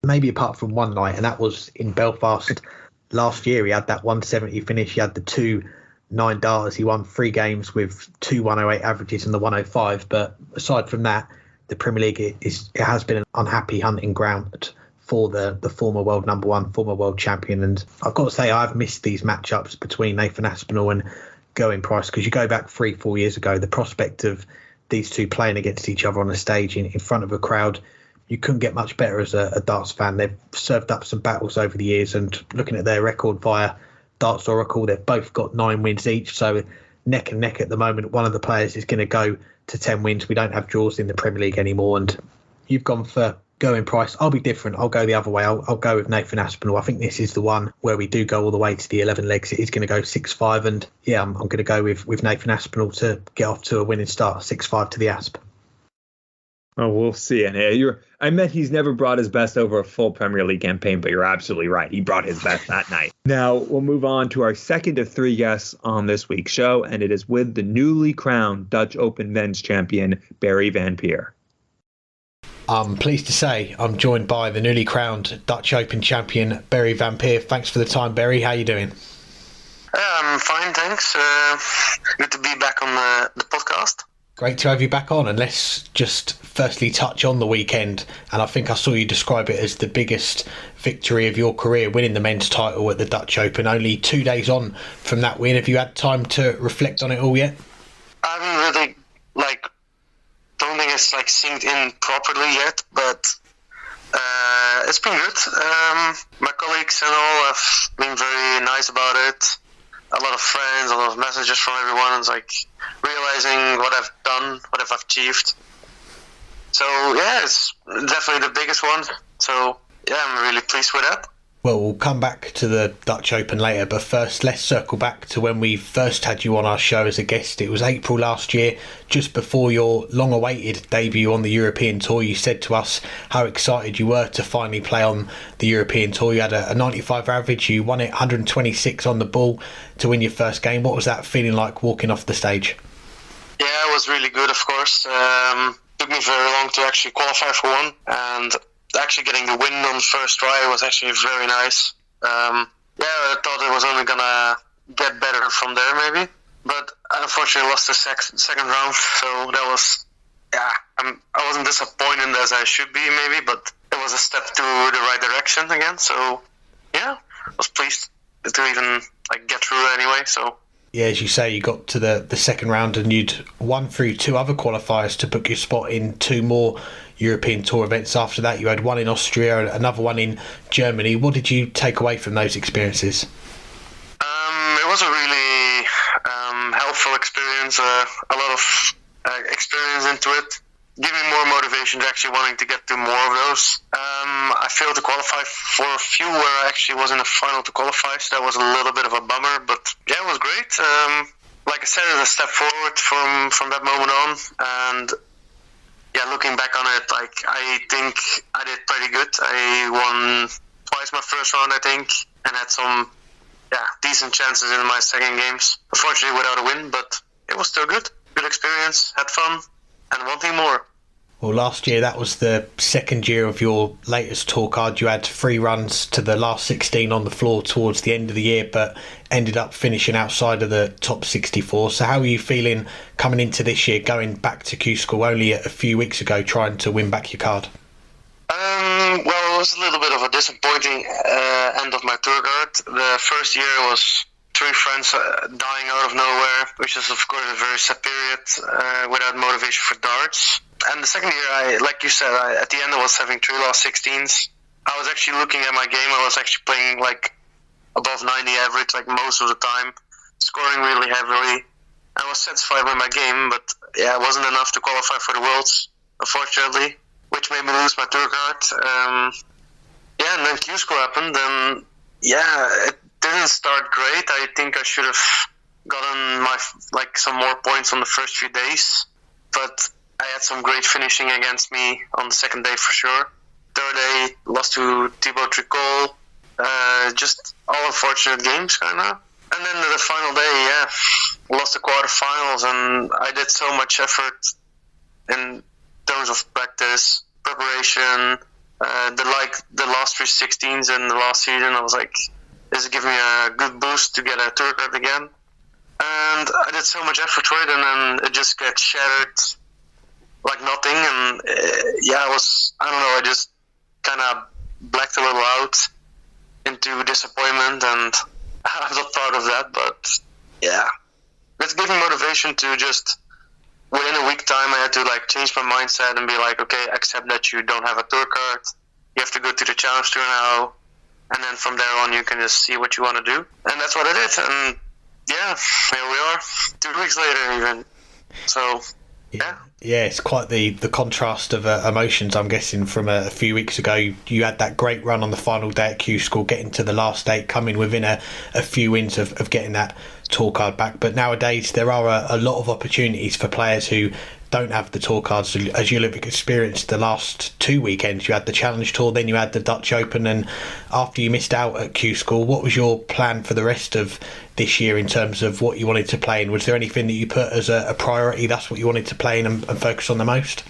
maybe apart from one night, and that was in Belfast last year. He had that 170 finish. He had the 2 9-darters. He won 3 games with 2 108 averages and the 105. But aside from that, the Premier League it has been an unhappy hunting ground for the former world number 1, former world champion. And I've got to say, I've missed these matchups between Nathan Aspinall and Gerwyn Price, because you go back 3-4 years ago, the prospect of these two playing against each other on a stage in front of a crowd you couldn't get much better as a darts fan. They've served up some battles over the years, and looking at their record via Darts Oracle, they've both got 9 wins each, so neck and neck at the moment. One of the players is going to go to 10 wins. We don't have draws in the Premier League anymore, and you've gone for going price. I'll be different. I'll go the other way. I'll go with Nathan Aspinall. I think this is the one where we do go all the way to the 11 legs. It is going to go 6-5, and yeah, I'm going to go with Nathan Aspinall to get off to a winning start, 6-5 to the Asp. Oh, we'll see. And I meant he's never brought his best over a full Premier League campaign, but you're absolutely right. He brought his best that night. Now, we'll move on to our second of 3 guests on this week's show, and it is with the newly crowned Dutch Open men's champion, Barry van Peer. I'm pleased to say I'm joined by the newly crowned Dutch Open champion, Barry van Peer. Thanks for the time, Barry. How are you doing? I'm fine, thanks. Good to be back on the podcast. Great to have you back on, and let's just firstly touch on the weekend. And I think I saw you describe it as the biggest victory of your career, winning the men's title at the Dutch Open. Only 2 days on from that win. Have you had time to reflect on it all yet? I haven't really, don't think it's synced in properly yet, but it's been good. My colleagues and all have been very nice about it. A lot of friends, a lot of messages from everyone. It's realizing what I've done, what I've achieved. So yeah, it's definitely the biggest one. So yeah, I'm really pleased with that. Well, we'll come back to the Dutch Open later, but first let's circle back to when we first had you on our show as a guest. It was April last year, just before your long-awaited debut on the European Tour. You said to us how excited you were to finally play on the European Tour. You had a 95 average, you won it 126 on the ball to win your first game. What was that feeling like walking off the stage? Yeah, it was really good, of course. Took me very long to actually qualify for one, and actually getting the win on the first try was actually very nice. I thought it was only gonna get better from there maybe, but I unfortunately lost the second round, so that was, I wasn't disappointed as I should be maybe, but it was a step to the right direction again, so yeah, I was pleased to even get through anyway, so. Yeah, as you say, you got to the second round and you'd won through 2 other qualifiers to book your spot in 2 more European Tour events after that. You had one in Austria and another one in Germany. What did you take away from those experiences? It was a really helpful experience, a lot of experience into it. Give me more motivation to actually wanting to get to more of those. I failed to qualify for a few where I actually was in the final to qualify, so that was a little bit of a bummer, but yeah, it was great. Like I said, it's a step forward from that moment on, and yeah, looking back on it, I think I did pretty good. I won twice my first round, I think, and had some decent chances in my second games. Unfortunately, without a win, but it was still good. Good experience, had fun, and wanting more. Well, last year, that was the second year of your latest tour card. You had 3 runs to the last 16 on the floor towards the end of the year, but ended up finishing outside of the top 64. So how are you feeling coming into this year, going back to Q School only a few weeks ago, trying to win back your card? Well, it was a little bit of a disappointing end of my tour card. The first year was 3 friends dying out of nowhere, which is, of course, a very sad period without motivation for darts. And the second year, like you said, at the end I was having 3 lost 16s. I was actually looking at my game. I was actually playing above 90 average most of the time, scoring really heavily. I was satisfied with my game, but yeah, it wasn't enough to qualify for the Worlds, unfortunately, which made me lose my tour card. And then Q School happened, and it didn't start great. I think I should have gotten my some more points on the first few days, but I had some great finishing against me on the second day for sure. Third day, lost to Thibaut Tricol. Just all unfortunate games, kind of. And then the final day, lost the quarterfinals, and I did so much effort in terms of practice, preparation, the last 3 16s in the last season. I was like, this is giving me a good boost to get a tour card again. And I did so much effort for it, and then it just got shattered like nothing. And I just kind of blacked a little out into disappointment, and I'm not proud of that, but yeah, it's giving motivation to just within a week time, I had to like change my mindset and be like, okay, accept that you don't have a tour card. You have to go to the challenge tour now, and then from there on, you can just see what you want to do. And that's what I did. And yeah, here we are, 2 weeks later even. So yeah. Yeah, it's quite the contrast of emotions, I'm guessing, from a few weeks ago. You had that great run on the final day at Q School, getting to the last 8, coming within a few wins of getting that tour card back. But nowadays, there are a lot of opportunities for players who don't have the tour cards. As you'll have experienced the last 2 weekends, you had the Challenge Tour, then you had the Dutch Open, and after you missed out at Q School, what was your plan for the rest of this year in terms of what you wanted to play in? Was there anything that you put as a priority, that's what you wanted to play in and focus on the most?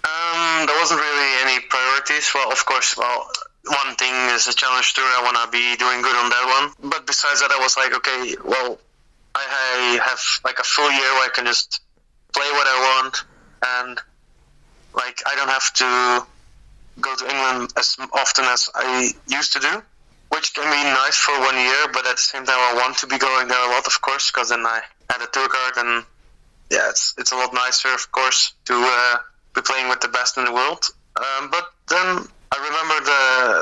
There wasn't really any priorities. Well, of course, one thing is the Challenge Tour. I want to be doing good on that one. But besides that, I was like, okay, well, I have like a full year where I can just play what I want, and like I don't have to go to England as often as I used to do, which can be nice for 1 year, but at the same time I want to be going there a lot, of course, because then I had a tour card, and yeah, it's a lot nicer, of course, to be playing with the best in the world. But then I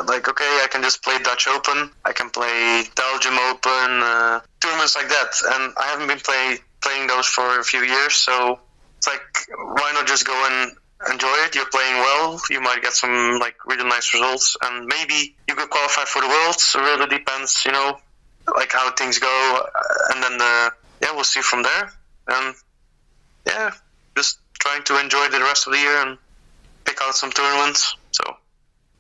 remembered, okay, I can just play Dutch Open, I can play Belgium Open, tournaments like that, and I haven't been playing those for a few years, so it's like, why not just go and enjoy it? You're playing well, you might get some like really nice results, and maybe you could qualify for the Worlds. It really depends, like how things go, and then we'll see from there. And yeah, just trying to enjoy the rest of the year and pick out some tournaments. So.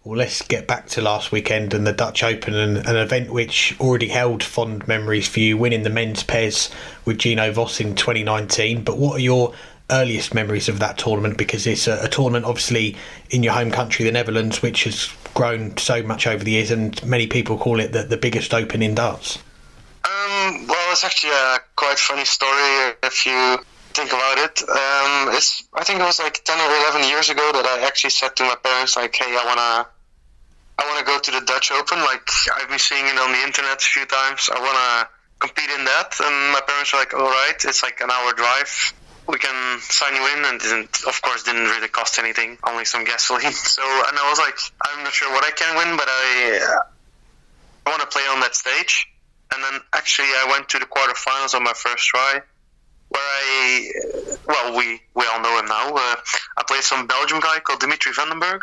Well, let's get back to last weekend and the Dutch Open, and an event which already held fond memories for you, winning the men's pairs with Gino Vos in 2019. But what are your earliest memories of that tournament? Because it's a tournament obviously in your home country, the Netherlands, which has grown so much over the years, and many people call it the biggest open in darts. Well, it's actually a quite funny story if you think about it. I think it was like 10 or 11 years ago that I actually said to my parents, like, hey, I wanna go to the Dutch Open. Like, I've been seeing it on the internet a few times. I wanna compete in that. And my parents were like, all right, it's like an hour drive. We can sign you in, and didn't really cost anything, only some gasoline. So, and I was like, I'm not sure what I can win, but I want to play on that stage. And then actually I went to the quarterfinals on my first try, where we all know him now. I played some Belgian guy called Dimitri Vandenberg.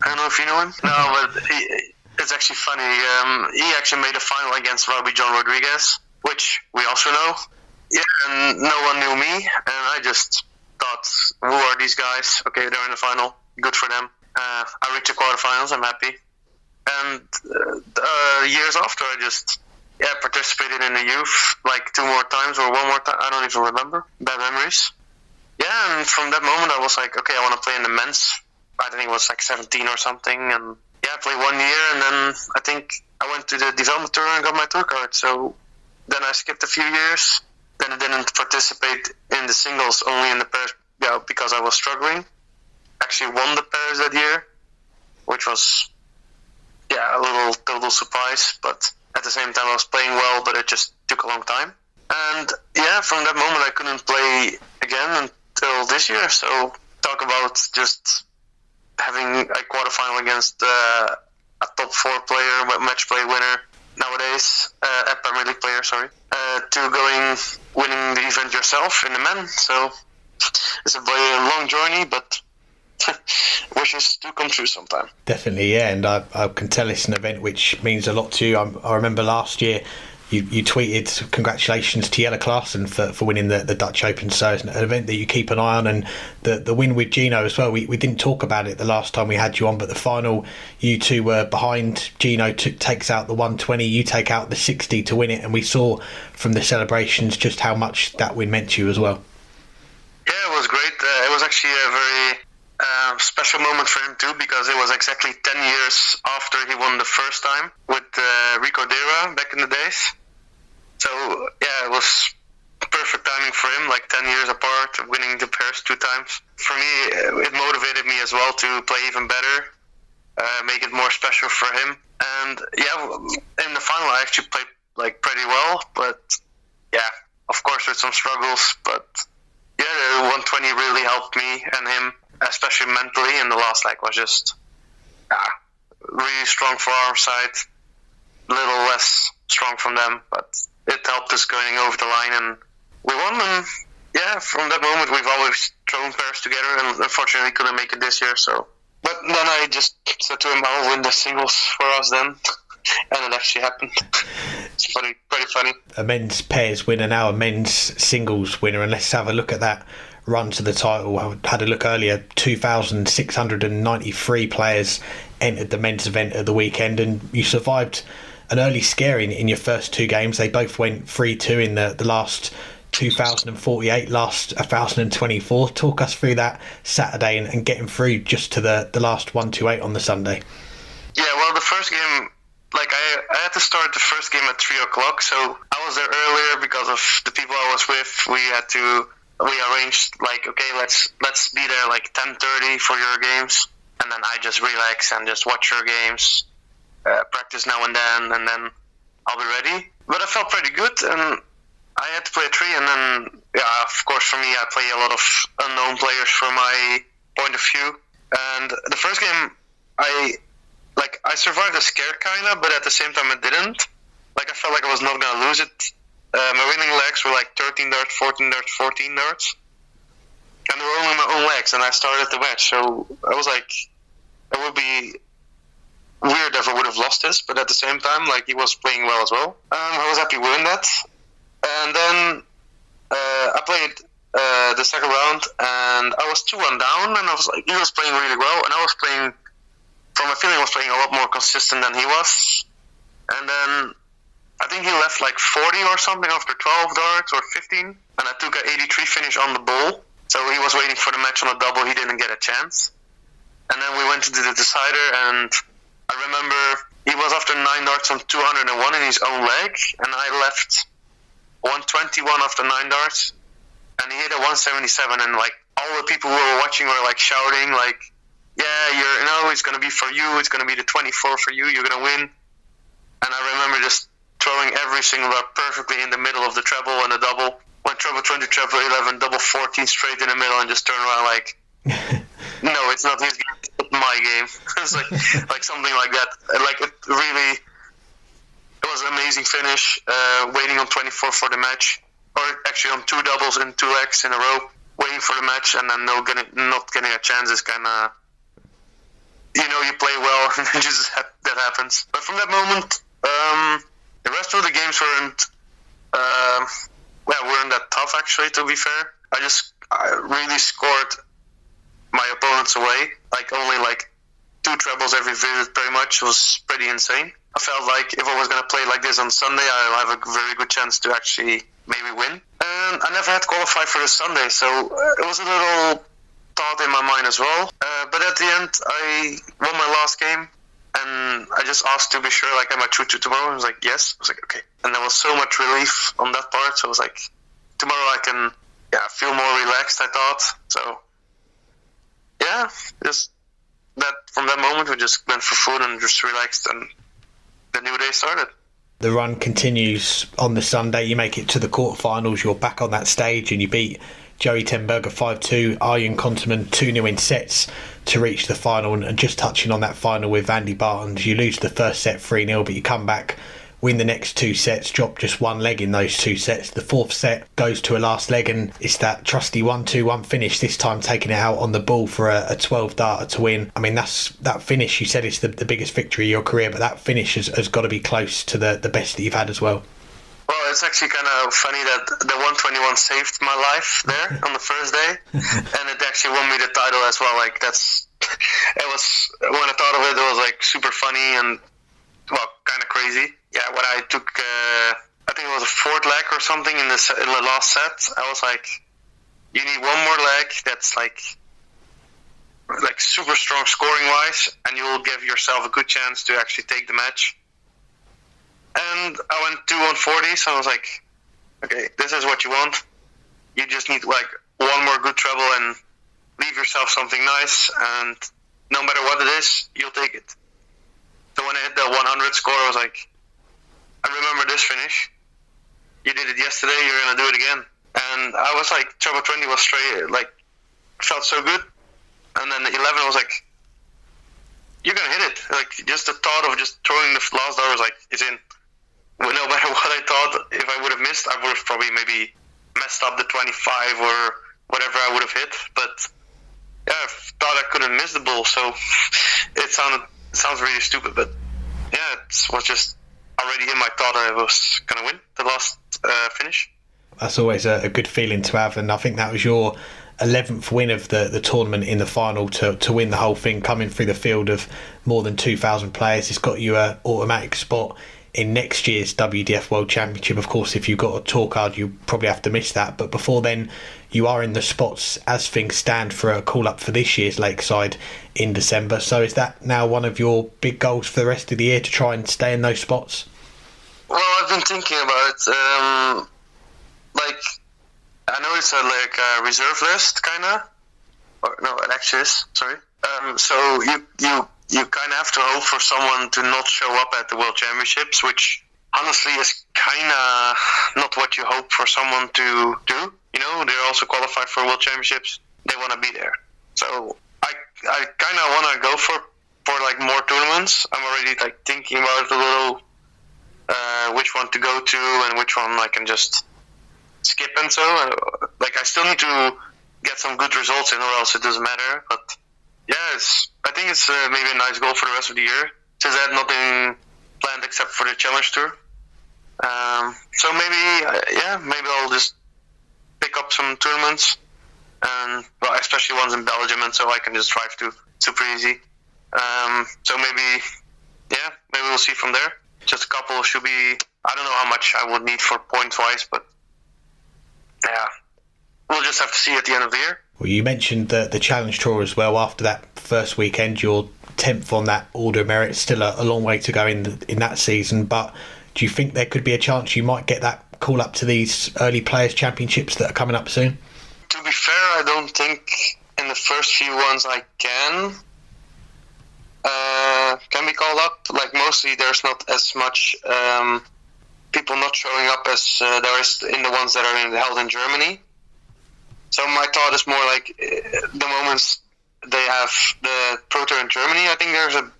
I don't know if you know him. No, but it's actually funny. He actually made a final against Robbie John Rodriguez, which we also know. Yeah, and no one knew me, and I just thought, who are these guys? Okay, they're in the final. Good for them. I reached the quarterfinals. I'm happy. And years after, I just participated in the youth like 2 more times or 1 more time. I don't even remember. Bad memories. Yeah, and from that moment, I was like, okay, I want to play in the men's. I think it was like 17 or something, and I played 1 year, and then I think I went to the development tour and got my tour card. So then I skipped a few years. Then I didn't participate in the singles, only in the pairs, because I was struggling. Actually won the pairs that year, which was a little total surprise, but at the same time I was playing well, but it just took a long time. And from that moment I couldn't play again until this year. So talk about just having a quarterfinal against a top 4 player, match play winner nowadays, a Premier League player, to winning the event yourself in the men. So it's a very long journey, but wishes do come true sometime. Definitely, yeah, and I can tell it's an event which means a lot to you. I remember last year you tweeted congratulations to Jelle Klaassen for winning the Dutch Open, so it's an event that you keep an eye on, and the win with Gino as well. We didn't talk about it the last time we had you on, but the final, you two were behind. Gino takes out the 120, you take out the 60 to win it, and we saw from the celebrations just how much that win meant to you as well. Yeah, it was great. It was actually a very special moment for him too, because it was exactly 10 years after he won the first time with Rico Dera back in the days. So it was perfect timing for him, like 10 years apart, winning the pairs 2 times. For me, it motivated me as well to play even better, make it more special for him. And in the final I actually played like pretty well, but of course with some struggles, but yeah, the 120 really helped me and him, especially mentally. And the last leg was just really strong for our side, a little less strong from them, but it helped us going over the line, and we won. And yeah, from that moment we've always thrown pairs together, and unfortunately couldn't make it this year. So, but then I just said to him, I'll win the singles for us then, and it actually happened. It's funny, pretty funny. A men's pairs winner, now a men's singles winner, and let's have a look at that run to the title. I had a look earlier, 2,693 players entered the men's event at the weekend, and you survived an early scare in your first two games. They both went 3-2 in the last 2,048, last 1,024. Talk us through that Saturday and getting through just to the last 128 on the Sunday. Yeah, well, the first game, like I had to start the first game at 3 o'clock, so I was there earlier because of the people I was with. We arranged like, okay, let's be there like 10:30 for your games, and then I just relax and just watch your games, practice now and then I'll be ready. But I felt pretty good, and I had to play a 3, and then of course for me I play a lot of unknown players from my point of view. And the first game I survived a scare kinda, but at the same time I didn't. Like I felt like I was not gonna lose it. My winning legs were like 13 darts, 14 darts, 14 darts, and they were only my own legs, and I started the match, so I was like, it would be weird if I would have lost this, but at the same time, like, he was playing well as well. I was happy winning that, and then I played the second round, and I was 2-1 down, and I was like, he was playing really well, and I was playing, from my feeling, I was playing a lot more consistent than he was, and then I think he left like 40 or something after 12 darts or 15, and I took an 83 finish on the ball. So he was waiting for the match on a double. He didn't get a chance. And then we went to the decider, and I remember he was after 9 darts on 201 in his own leg, and I left 121 after 9 darts, and he hit a 177, and like all the people who were watching were like shouting like, yeah, it's going to be for you. It's going to be the 24 for you. You're going to win. And I remember just throwing every single dart perfectly in the middle of the treble and the double. Went treble 20, treble 11, double 14 straight in the middle, and just turned around like, no, it's not his game, it's my game. It's like something like that. Like it was an amazing finish. Waiting on 24 for the match, or actually on 2 doubles in 2 legs in a row, waiting for the match, and then not getting a chance is kind of, you play well, and then just that happens. But from that moment, the rest of the games weren't that tough, actually, to be fair. I really scored my opponents away. Like, only like 2 trebles every visit, pretty much. It was pretty insane. I felt like if I was going to play like this on Sunday, I'll have a very good chance to actually maybe win. And I never had to qualify for the Sunday, so it was a little thought in my mind as well. But at the end, I won my last game. And I just asked to be sure, like, am I true to tomorrow? I was like, yes. I was like, okay. And there was so much relief on that part. So I was like, tomorrow I can, feel more relaxed, I thought. So, yeah, just that, from that moment, we just went for food and just relaxed, and the new day started. The run continues on the Sunday. You make it to the quarterfinals. You're back on that stage, and you beat Joey Tenberger 5-2, Arjen Konterman 2-0 in sets to reach the final. And just touching on that final with Andy Bartons, you lose the first set 3-0, but you come back, win the next 2 sets, drop just 1 leg in those 2 sets. The 4th set goes to a last leg, and it's that trusty 1-2-1 finish, this time taking it out on the ball for a 12-darter to win. I mean, that finish, you said it's the biggest victory of your career, but that finish has got to be close to the best that you've had as well. Well, it's actually kind of funny that the 121 saved my life there on the first day, and it actually won me the title as well. Like, it was, when I thought of it, it was like super funny and, well, kind of crazy. Yeah, when I took, I think it was a 4th leg or something in the last set, I was like, you need 1 more leg that's like super strong scoring wise, and you will give yourself a good chance to actually take the match. And I went 2-140, so I was like, okay, this is what you want. You just need like 1 more good treble and leave yourself something nice, and no matter what it is, you'll take it. So when I hit the 100 score, I was like, I remember this finish. You did it yesterday, you're going to do it again. And I was like, treble 20 was straight, like, felt so good. And then the 11, I was like, you're going to hit it. Like, just the thought of just throwing the last dart was like, it's in. Well, no matter what I thought, if I would have missed, I would have probably maybe messed up the 25 or whatever I would have hit. But yeah, I thought I couldn't miss the ball, so it sounds really stupid. But yeah, it was just already in my thought I was going to win the last finish. That's always a good feeling to have, and I think that was your 11th win of the tournament in the final to win the whole thing, coming through the field of more than 2,000 players. It's got you an automatic spot in next year's WDF World Championship. Of course, if you've got a tour card, you probably have to miss that, but before then you are in the spots as things stand for a call up for this year's Lakeside in December. So is that now one of your big goals for the rest of the year, to try and stay in those spots? Well, I've been thinking about it. Like, I know it's a reserve list, kind of. No, it actually is. Sorry. So you kind of have to hope for someone to not show up at the World Championships, which honestly is kind of not what you hope for someone to do. You know, they're also qualified for World Championships. They want to be there. So I kind of want to go for like more tournaments. I'm already like thinking about it a little, which one to go to and which one I can just skip and so. Like, I still need to get some good results in, or else it doesn't matter. But yeah, I think it's maybe a nice goal for the rest of the year, since I had nothing planned except for the Challenge Tour. So maybe I'll just pick up some tournaments, and well, especially ones in Belgium, and so I can just drive to. Super easy. So maybe we'll see from there. Just a couple should be. I don't know how much I would need for points-wise, but yeah, we'll just have to see at the end of the year. Well, you mentioned the Challenge Tour as well. After that first weekend, you're 10th on that order of merit. Still a long way to go in that season, but do you think there could be a chance you might get that call up to these early Players' Championships that are coming up soon? To be fair, I don't think in the first few ones I can be called up. Like, mostly there's not as much people not showing up as there is in the ones that are held in Germany. So my thought is more like the moments they have the Pro Tour in Germany, I think there's a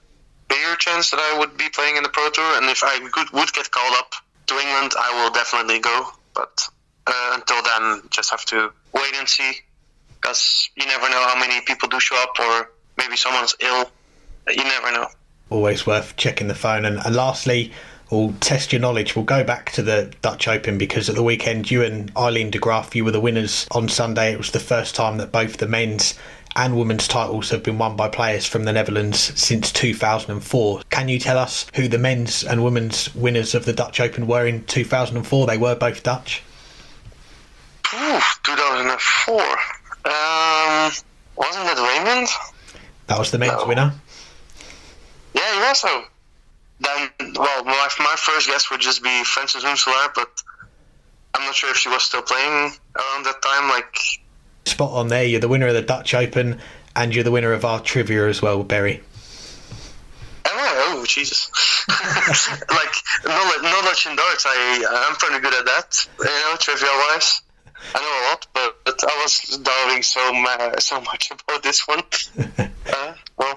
bigger chance that I would be playing in the Pro Tour. And if I would get called up to England, I will definitely go. But until then, just have to wait and see, because you never know how many people do show up, or maybe someone's ill. You never know. Always worth checking the phone. And lastly, we'll test your knowledge. We'll go back to the Dutch Open, because at the weekend, you and Aileen de Graaf, you were the winners on Sunday. It was the first time that both the men's and women's titles have been won by players from the Netherlands since 2004. Can you tell us who the men's and women's winners of the Dutch Open were in 2004? They were both Dutch. 2004. Wasn't it Raymond? That was the men's winner. Yeah, he also. Then, well, my first guess would just be Frances Hunselaar, but I'm not sure if she was still playing around that time. Like, spot on there. You're the winner of the Dutch Open, and you're the winner of our trivia as well, Barry. Oh, Jesus. Like, knowledge in darts, I'm pretty good at that, trivia-wise. I know a lot, but I was doubting so much about this one. Well,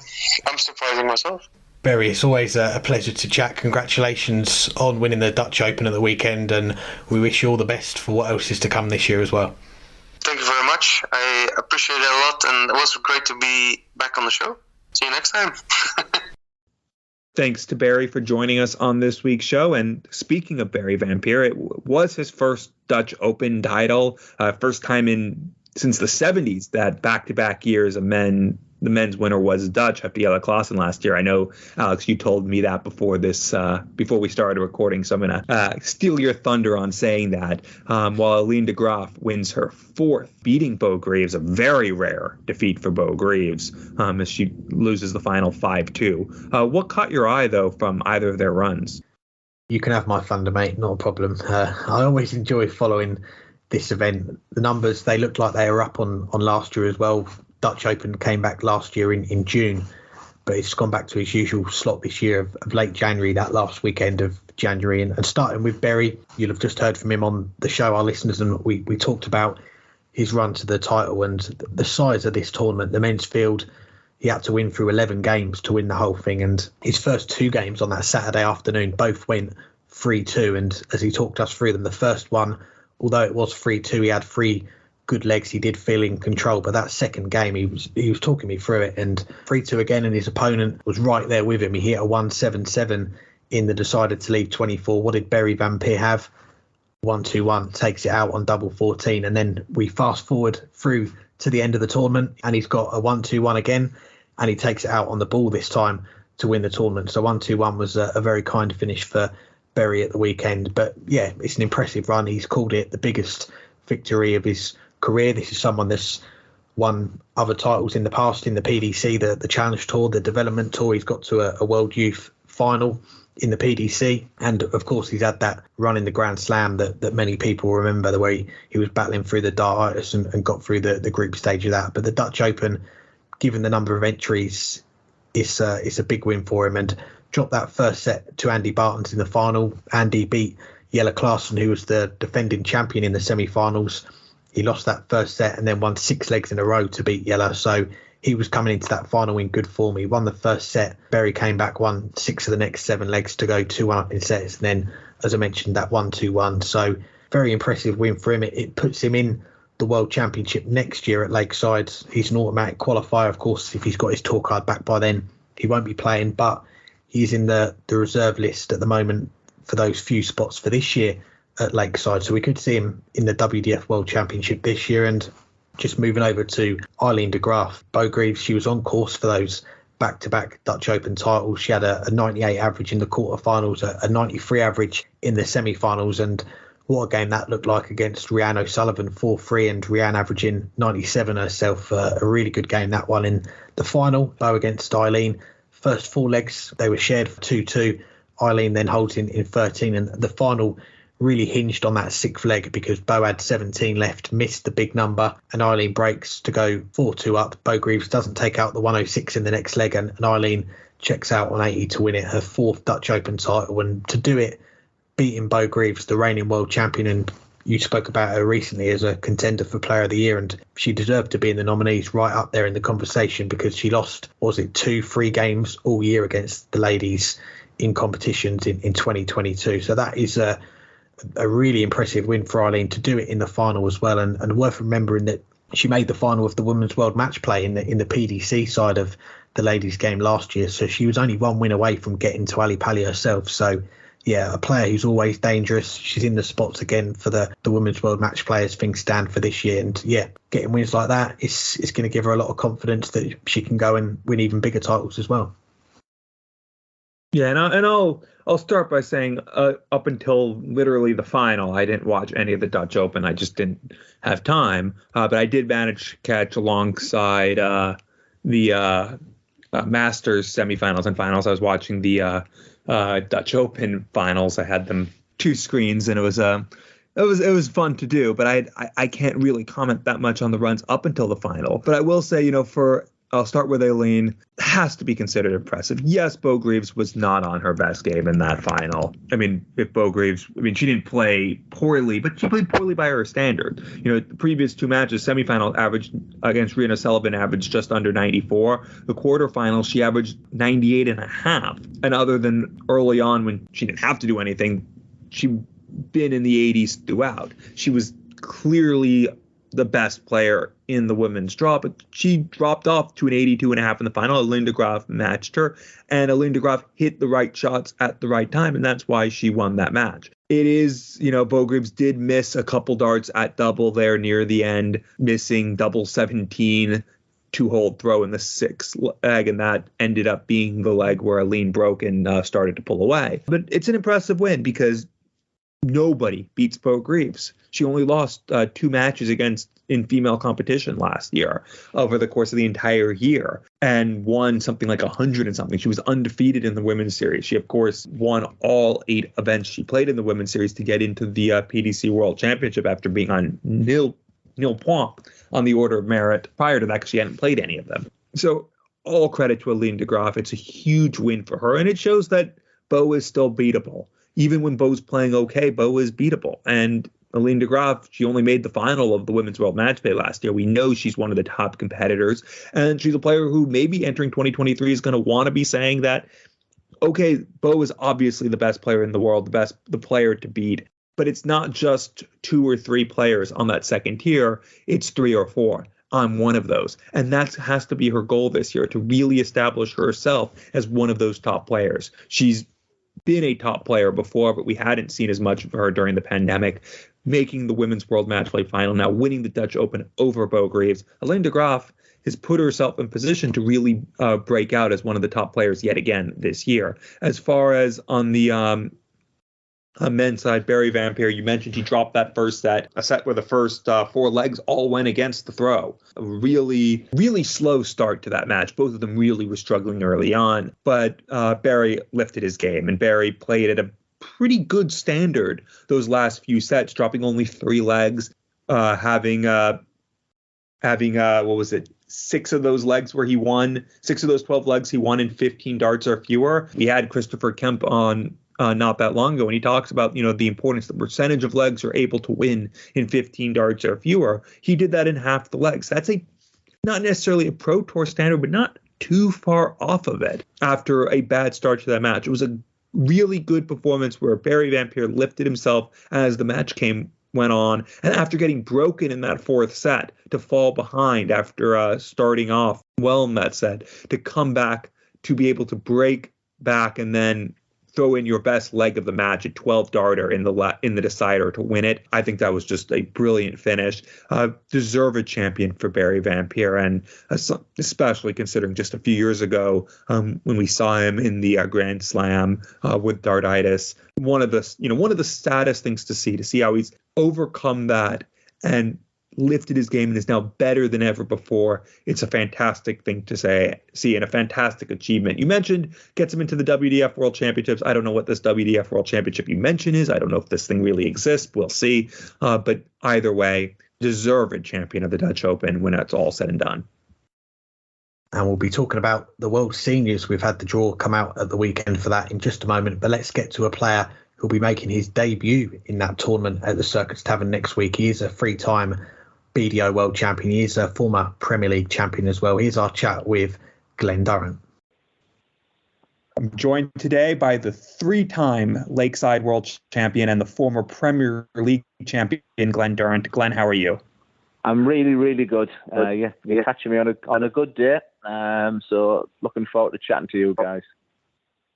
I'm surprising myself. Barry, it's always a pleasure to chat. Congratulations on winning the Dutch Open at the weekend, and we wish you all the best for what else is to come this year as well. Thank you very much. I appreciate it a lot, and it was great to be back on the show. See you next time. Thanks to Barry for joining us on this week's show. And speaking of Barry Van Peer, it was his first Dutch Open title, first time since the 70s that back-to-back years the men's winner was Dutch after Jelle Klaassen last year. I know, Alex, you told me that before we started recording, so I'm going to steal your thunder on saying that. While Aileen de Graaf wins her fourth, beating Bo Greaves, a very rare defeat for Bo Greaves, as she loses the final 5-2. What caught your eye, though, from either of their runs? You can have my thunder, mate, not a problem. I always enjoy following this event. The numbers, they look like they were up on last year as well. Dutch Open came back last year in June, but it's gone back to his usual slot this year of late January, that last weekend of January. And starting with Berry, you'll have just heard from him on the show, our listeners, and we talked about his run to the title and the size of this tournament. The men's field, he had to win through 11 games to win the whole thing. And his first 2 games on that Saturday afternoon both went 3-2. And as he talked us through them, the first one, although it was 3-2, he had 3 good legs. He did feel in control. But that second game, he was talking me through it. And 3-2 again, and his opponent was right there with him. He hit a 1-7-7 in the decided to leave 24. What did Berry Van Peer have? 1-2-1, takes it out on double 14. And then we fast forward through to the end of the tournament, and he's got a 1-2-1 again, and he takes it out on the ball this time to win the tournament. So 1-2-1 was a very kind finish for Berry at the weekend. But yeah, it's an impressive run. He's called it the biggest victory of his career. This is someone that's won other titles in the past in the PDC, the Challenge Tour, the Development Tour. He's got to a World Youth final in the PDC, and of course he's had that run in the Grand Slam that many people remember, the way he was battling through the Dartitis and got through the group stage of that. But the Dutch Open, given the number of entries, it's a big win for him, and dropped that first set to Andy Bartons in the final. Andy beat Jelle Klaassen, who was the defending champion in the semi-finals. He lost that first set and then won 6 legs in a row to beat Jelle. So he was coming into that final in good form. He won the first set. Berry came back, won 6 of the next 7 legs to go 2-1 up in sets. And then, as I mentioned, that 1-2-1. So very impressive win for him. It puts him in the World Championship next year at Lakeside. He's an automatic qualifier. Of course, if he's got his tour card back by then, he won't be playing. But he's in the reserve list at the moment for those few spots for this year at Lakeside. So we could see him in the WDF World Championship this year. And just moving over to Aileen de Graaf, Bo Greaves, she was on course for those back-to-back Dutch Open titles. She had a 98 average in the quarterfinals, a 93 average in the semi-finals, and what a game that looked like against Rhiannon O'Sullivan, 4-3, and Rhiannon averaging 97 herself. A really good game, that one. In the final, Bo against Aileen, first 4 legs, they were shared for 2-2. Aileen then holds in 13, and the final really hinged on that 6th leg because Bo had 17 left, missed the big number, and Aileen breaks to go 4-2 up. Bo Greaves doesn't take out the 106 in the next leg, and Aileen checks out on 80 to win it, her 4th Dutch Open title. And to do it, beating Bo Greaves, the reigning world champion, and you spoke about her recently as a contender for Player of the Year, and she deserved to be in the nominees right up there in the conversation because she lost, 2-3 games all year against the ladies in competitions in 2022. So that is a really impressive win for Aileen to do it in the final as well, and worth remembering that she made the final of the Women's World Match Play in the PDC side of the ladies game last year, so she was only 1 win away from getting to Ali Pali herself. So yeah, a player who's always dangerous. She's in the spots again for the Women's World Match Play as things stand for this year, and yeah, getting wins like that is going to give her a lot of confidence that she can go and win even bigger titles as well. Yeah, and I'll start by saying up until literally the final, I didn't watch any of the Dutch Open. I just didn't have time. But I did manage to catch alongside the Masters semifinals and finals. I was watching the Dutch Open finals. I had them 2 screens, and it was fun to do. But I can't really comment that much on the runs up until the final. But I will say, I'll start with Aileen. Has to be considered impressive. Yes, Bo Greaves was not on her best game in that final. I mean, if Bo Greaves, she didn't play poorly, but she played poorly by her standard. The previous 2 matches, semifinal averaged against Rhiannon O'Sullivan averaged just under 94. The quarterfinal, she averaged 98.5. And other than early on when she didn't have to do anything, she'd been in the 80s throughout. She was clearly the best player in the women's draw, but she dropped off to an 82.5 in the final. Aileen de Graaf matched her, and Aileen de Graaf hit the right shots at the right time, and that's why she won that match. It is, Bo Greaves did miss a couple darts at double there near the end, missing double 17 2-hole throw in the 6th leg, and that ended up being the leg where Aileen broke and started to pull away. But it's an impressive win because nobody beats Bo Greaves. She only lost 2 matches in female competition last year over the course of the entire year, and won something like 100 and something. She was undefeated in the women's series. She, of course, won all 8 events she played in the women's series to get into the PDC World Championship after being on nil point on the order of merit prior to that because she hadn't played any of them. So all credit to Aileen de Graaf. It's a huge win for her, and it shows that Bo is still beatable. Even when Bo's playing okay, Bo is beatable. And Aileen de Graaf, she only made the final of the Women's World Match Play last year. We know she's one of the top competitors, and she's a player who maybe entering 2023 is going to want to be saying that, okay, Bo is obviously the best player in the world, the player to beat, but it's not just 2 or 3 players on that second tier, it's 3 or 4. I'm one of those. And that has to be her goal this year, to really establish herself as one of those top players. She's been a top player before, but we hadn't seen as much of her during the pandemic, making the Women's World Match Play final, now winning the Dutch Open over Bo Greaves. Aileen de Graaf has put herself in position to really break out as one of the top players yet again this year. As far as on the men's side, Barry Vampire, you mentioned he dropped that first set, a set where the first 4 legs all went against the throw. A really, really slow start to that match. Both of them really were struggling early on, but Barry lifted his game, and Barry played at a pretty good standard those last few sets, dropping only 3 legs, having 6 of those legs where he won, 6 of those 12 legs he won in 15 darts or fewer. We had Christopher Kemp on not that long ago, and he talks about, the importance, the percentage of legs are able to win in 15 darts or fewer. He did that in half the legs. That's not necessarily a Pro Tour standard, but not too far off of it after a bad start to that match. It was a really good performance where Barry Vampire lifted himself as the match went on, and after getting broken in that 4th set, to fall behind after starting off well in that set, to come back, to be able to break back and then throw in your best leg of the match, a 12 darter in the decider to win it. I think that was just a brilliant finish. Deserved champion for Barry Vampire, and especially considering just a few years ago when we saw him in the Grand Slam with Dartscast. One of the saddest things to see how he's overcome that and lifted his game and is now better than ever before. It's a fantastic thing to see, and a fantastic achievement. You mentioned gets him into the WDF World Championships. I don't know what this WDF World Championship you mentioned is. I don't know if this thing really exists. We'll see. But either way, deserved champion of the Dutch Open when it's all said and done. And we'll be talking about the World Seniors. We've had the draw come out at the weekend for that in just a moment. But let's get to a player who'll be making his debut in that tournament at the Circuits Tavern next week. He is a 3-time BDO World Champion. He is a former Premier League champion as well. Here's our chat with Glen Durrant. I'm joined today by the 3-time Lakeside World Champion and the former Premier League champion, Glen Durrant. Glen, how are you? I'm really, really good. You're catching me on a good day. So looking forward to chatting to you guys.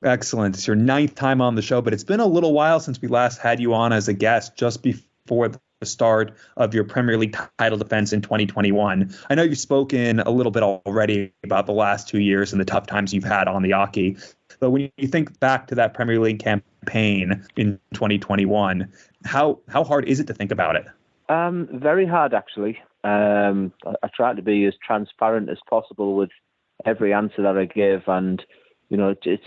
Excellent. It's your 9th time on the show, but it's been a little while since we last had you on as a guest, just before the start of your Premier League title defense in 2021. I know you've spoken a little bit already about the last 2 years and the tough times you've had on the Aki, but when you think back to that Premier League campaign in 2021, how hard is it to think about it? Very hard, actually. I try to be as transparent as possible with every answer that I give, and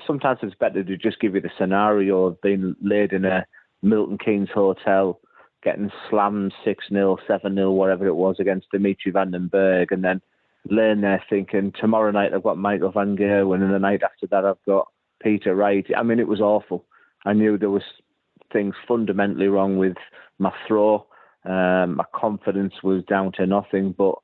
sometimes it's better to just give you the scenario of being laid in a Milton Keynes hotel, getting slammed 6-0, 7-0, whatever it was, against Dimitri van den Berg, and then laying there thinking, tomorrow night I've got Michael van Gerwen, and the night after that I've got Peter Wright. I mean, it was awful. I knew there was things fundamentally wrong with my throw. My confidence was down to nothing, but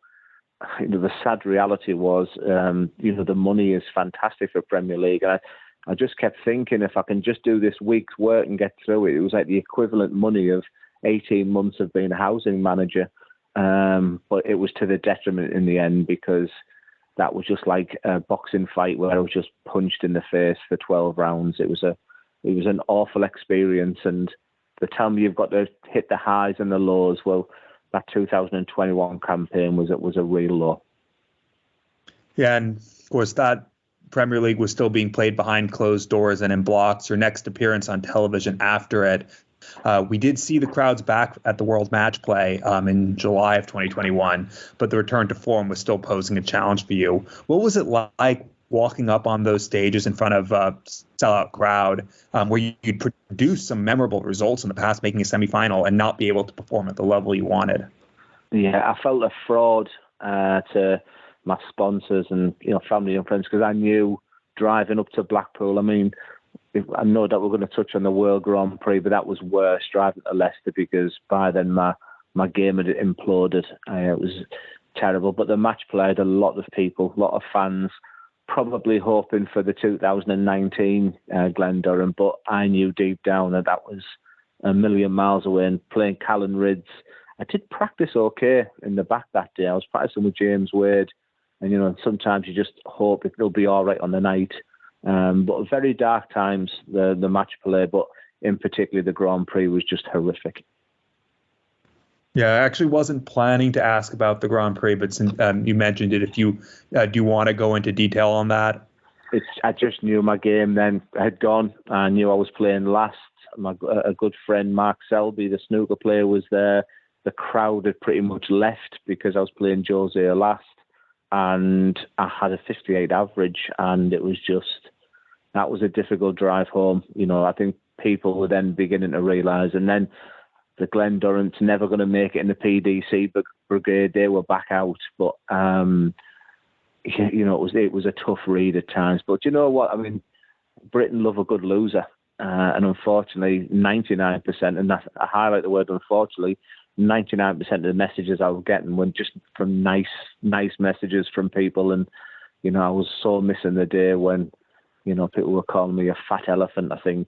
the sad reality was, the money is fantastic for Premier League. And I just kept thinking, if I can just do this week's work and get through it, it was like the equivalent money of 18 months of being a housing manager. But it was to the detriment in the end, because that was just like a boxing fight where I was just punched in the face for 12 rounds. It was an awful experience. And the time you've got to hit the highs and the lows, well, that 2021 campaign was a real low. Yeah, and of course that Premier League was still being played behind closed doors and in blocks. Your next appearance on television after it, we did see the crowds back at the World Match Play in July of 2021, but the return to form was still posing a challenge for you. What was it like walking up on those stages in front of a sellout crowd, where you'd produce some memorable results in the past, making a semifinal, and not be able to perform at the level you wanted? Yeah, I felt a fraud to my sponsors and family and friends, because I knew driving up to Blackpool. I mean, I know that we're going to touch on the World Grand Prix, but that was worse driving to Leicester, because by then my game had imploded. It was terrible. But the match play had a lot of people, a lot of fans, probably hoping for the 2019 Glen Durrant, but I knew deep down that was a million miles away. And playing Callan Ridds, I did practice okay in the back that day. I was practicing with James Wade, and sometimes you just hope it'll be all right on the night. But very dark times, the match play, but in particular the Grand Prix was just horrific. Yeah, I actually wasn't planning to ask about the Grand Prix, but since you mentioned it, if you do you want to go into detail on that? I just knew my game then had gone. I knew I was playing last. A good friend, Mark Selby, the snooker player, was there. The crowd had pretty much left because I was playing Jose last, and I had a 58 average, and it was that was a difficult drive home. I think people were then beginning to realise, and then the Glen Durrant's never going to make it in the PDC brigade. They were back out, but it was a tough read at times. But you know what? I mean, Britain love a good loser, and unfortunately, 99%, and I highlight the word unfortunately, 99% of the messages I was getting were just from nice messages from people, and I was so missing the day when people were calling me a fat elephant. I think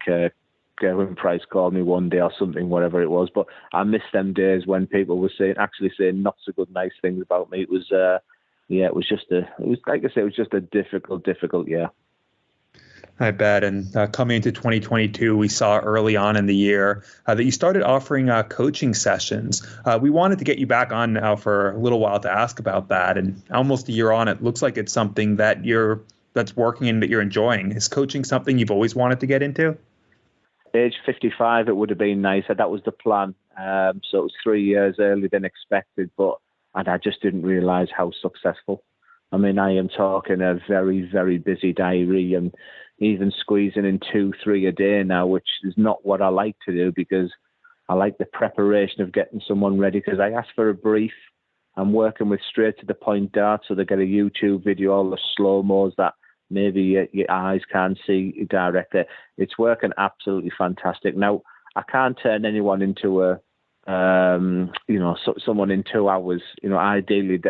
Gerwin Price called me one day or something, whatever it was. But I miss them days when people were actually saying not so good, nice things about me. It was like I say, it was just a difficult year. I bet. And coming into 2022, we saw early on in the year that you started offering coaching sessions. We wanted to get you back on now for a little while to ask about that. And almost a year on, it looks like it's something that's working and that you're enjoying. Is coaching something you've always wanted to get into? Age 55, it would have been nice. That was the plan. So it was 3 years earlier than expected, and I just didn't realise how successful. I mean, I am talking a very, very busy diary, and even squeezing in 2-3 a day now, which is not what I like to do, because I like the preparation of getting someone ready, because I ask for a brief. I'm working with straight to the point darts, so they get a YouTube video, all the slow-mos that maybe your eyes can't see directly. It's working absolutely fantastic. Now, I can't turn anyone into someone in 2 hours. Ideally,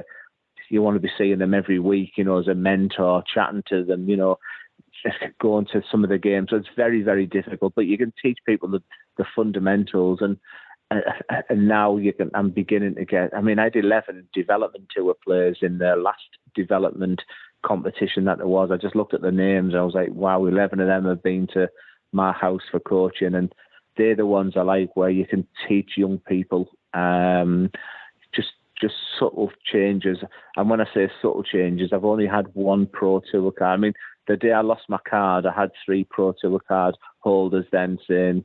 you want to be seeing them every week, as a mentor, chatting to them, going to some of the games. So it's very, very difficult, but you can teach people the fundamentals, and now I'm beginning to get. I mean, I had 11 development tour players in their last development competition that there was. I just looked at the names and I was like, wow, 11 of them have been to my house for coaching, and they're the ones I like, where you can teach young people just subtle changes. And when I say subtle changes, I've only had one Pro Tour card. I mean, the day I lost my card, I had 3 Pro Tour card holders then saying,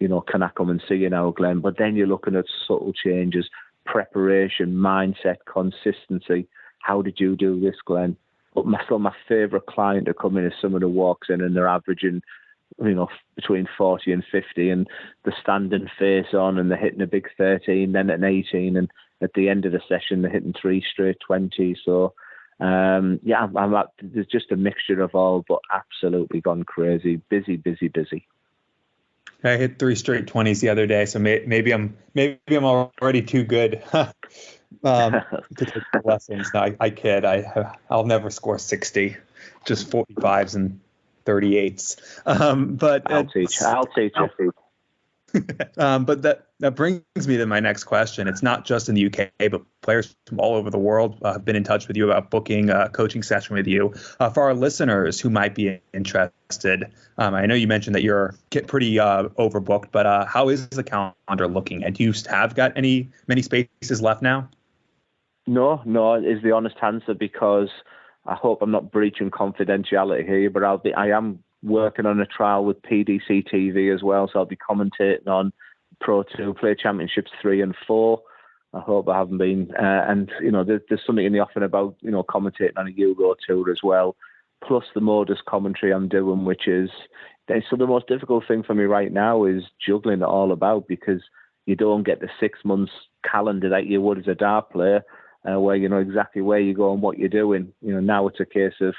can I come and see you now, Glenn? But then you're looking at subtle changes, preparation, mindset, consistency. How did you do this, Glenn? But my favourite client to come in is someone who walks in and they're averaging, between 40 and 50, and they're standing face on and they're hitting a big 13, then an 18, and at the end of the session they're hitting 3 straight 20. So there's just a mixture of all, but absolutely gone crazy, busy. I hit 3 straight 20s the other day, so maybe I'm already too good to take the lessons. No, I kid. I'll never score 60, just 45s and 38s. But I'll teach you. But that brings me to my next question. It's not just in the UK, but players from all over the world have been in touch with you about booking a coaching session with you. For our listeners who might be interested, I know you mentioned that you're pretty overbooked, but how is the calendar looking? And do you have got many spaces left now? No, is the honest answer, because I hope I'm not breaching confidentiality here, but I am working on a trial with PDC TV as well, so I'll be commentating on Pro 2 Play Championships 3 and 4. I hope I haven't been, and there's something in the offing about commentating on a Euro Tour as well, plus the modest commentary I'm doing, which is so the most difficult thing for me right now is juggling it all about, because you don't get the 6 months calendar that you would as a dart player. where you know exactly where you go and what you're doing. You know, now it's a case of,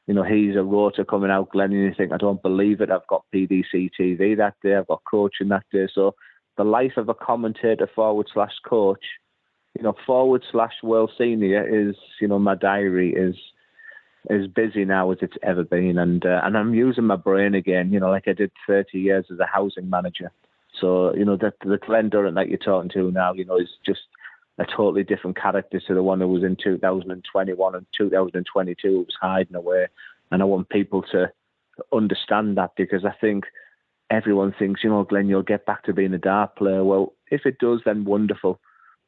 you know, he's a rota coming out, Glenn, and you think, I don't believe it. I've got PDC TV that day. I've got coaching that day. So the life of a commentator /coach, you know, /world senior is, you know, my diary is as busy now as it's ever been. And I'm using my brain again, you know, like I did 30 years as a housing manager. So, you know, the Glen Durrant that you're talking to now, you know, is just a totally different character to the one who was in 2021 and 2022. It was hiding away. And I want people to understand that, because I think everyone thinks, you know, Glenn, you'll get back to being a dart player. Well, if it does, then wonderful.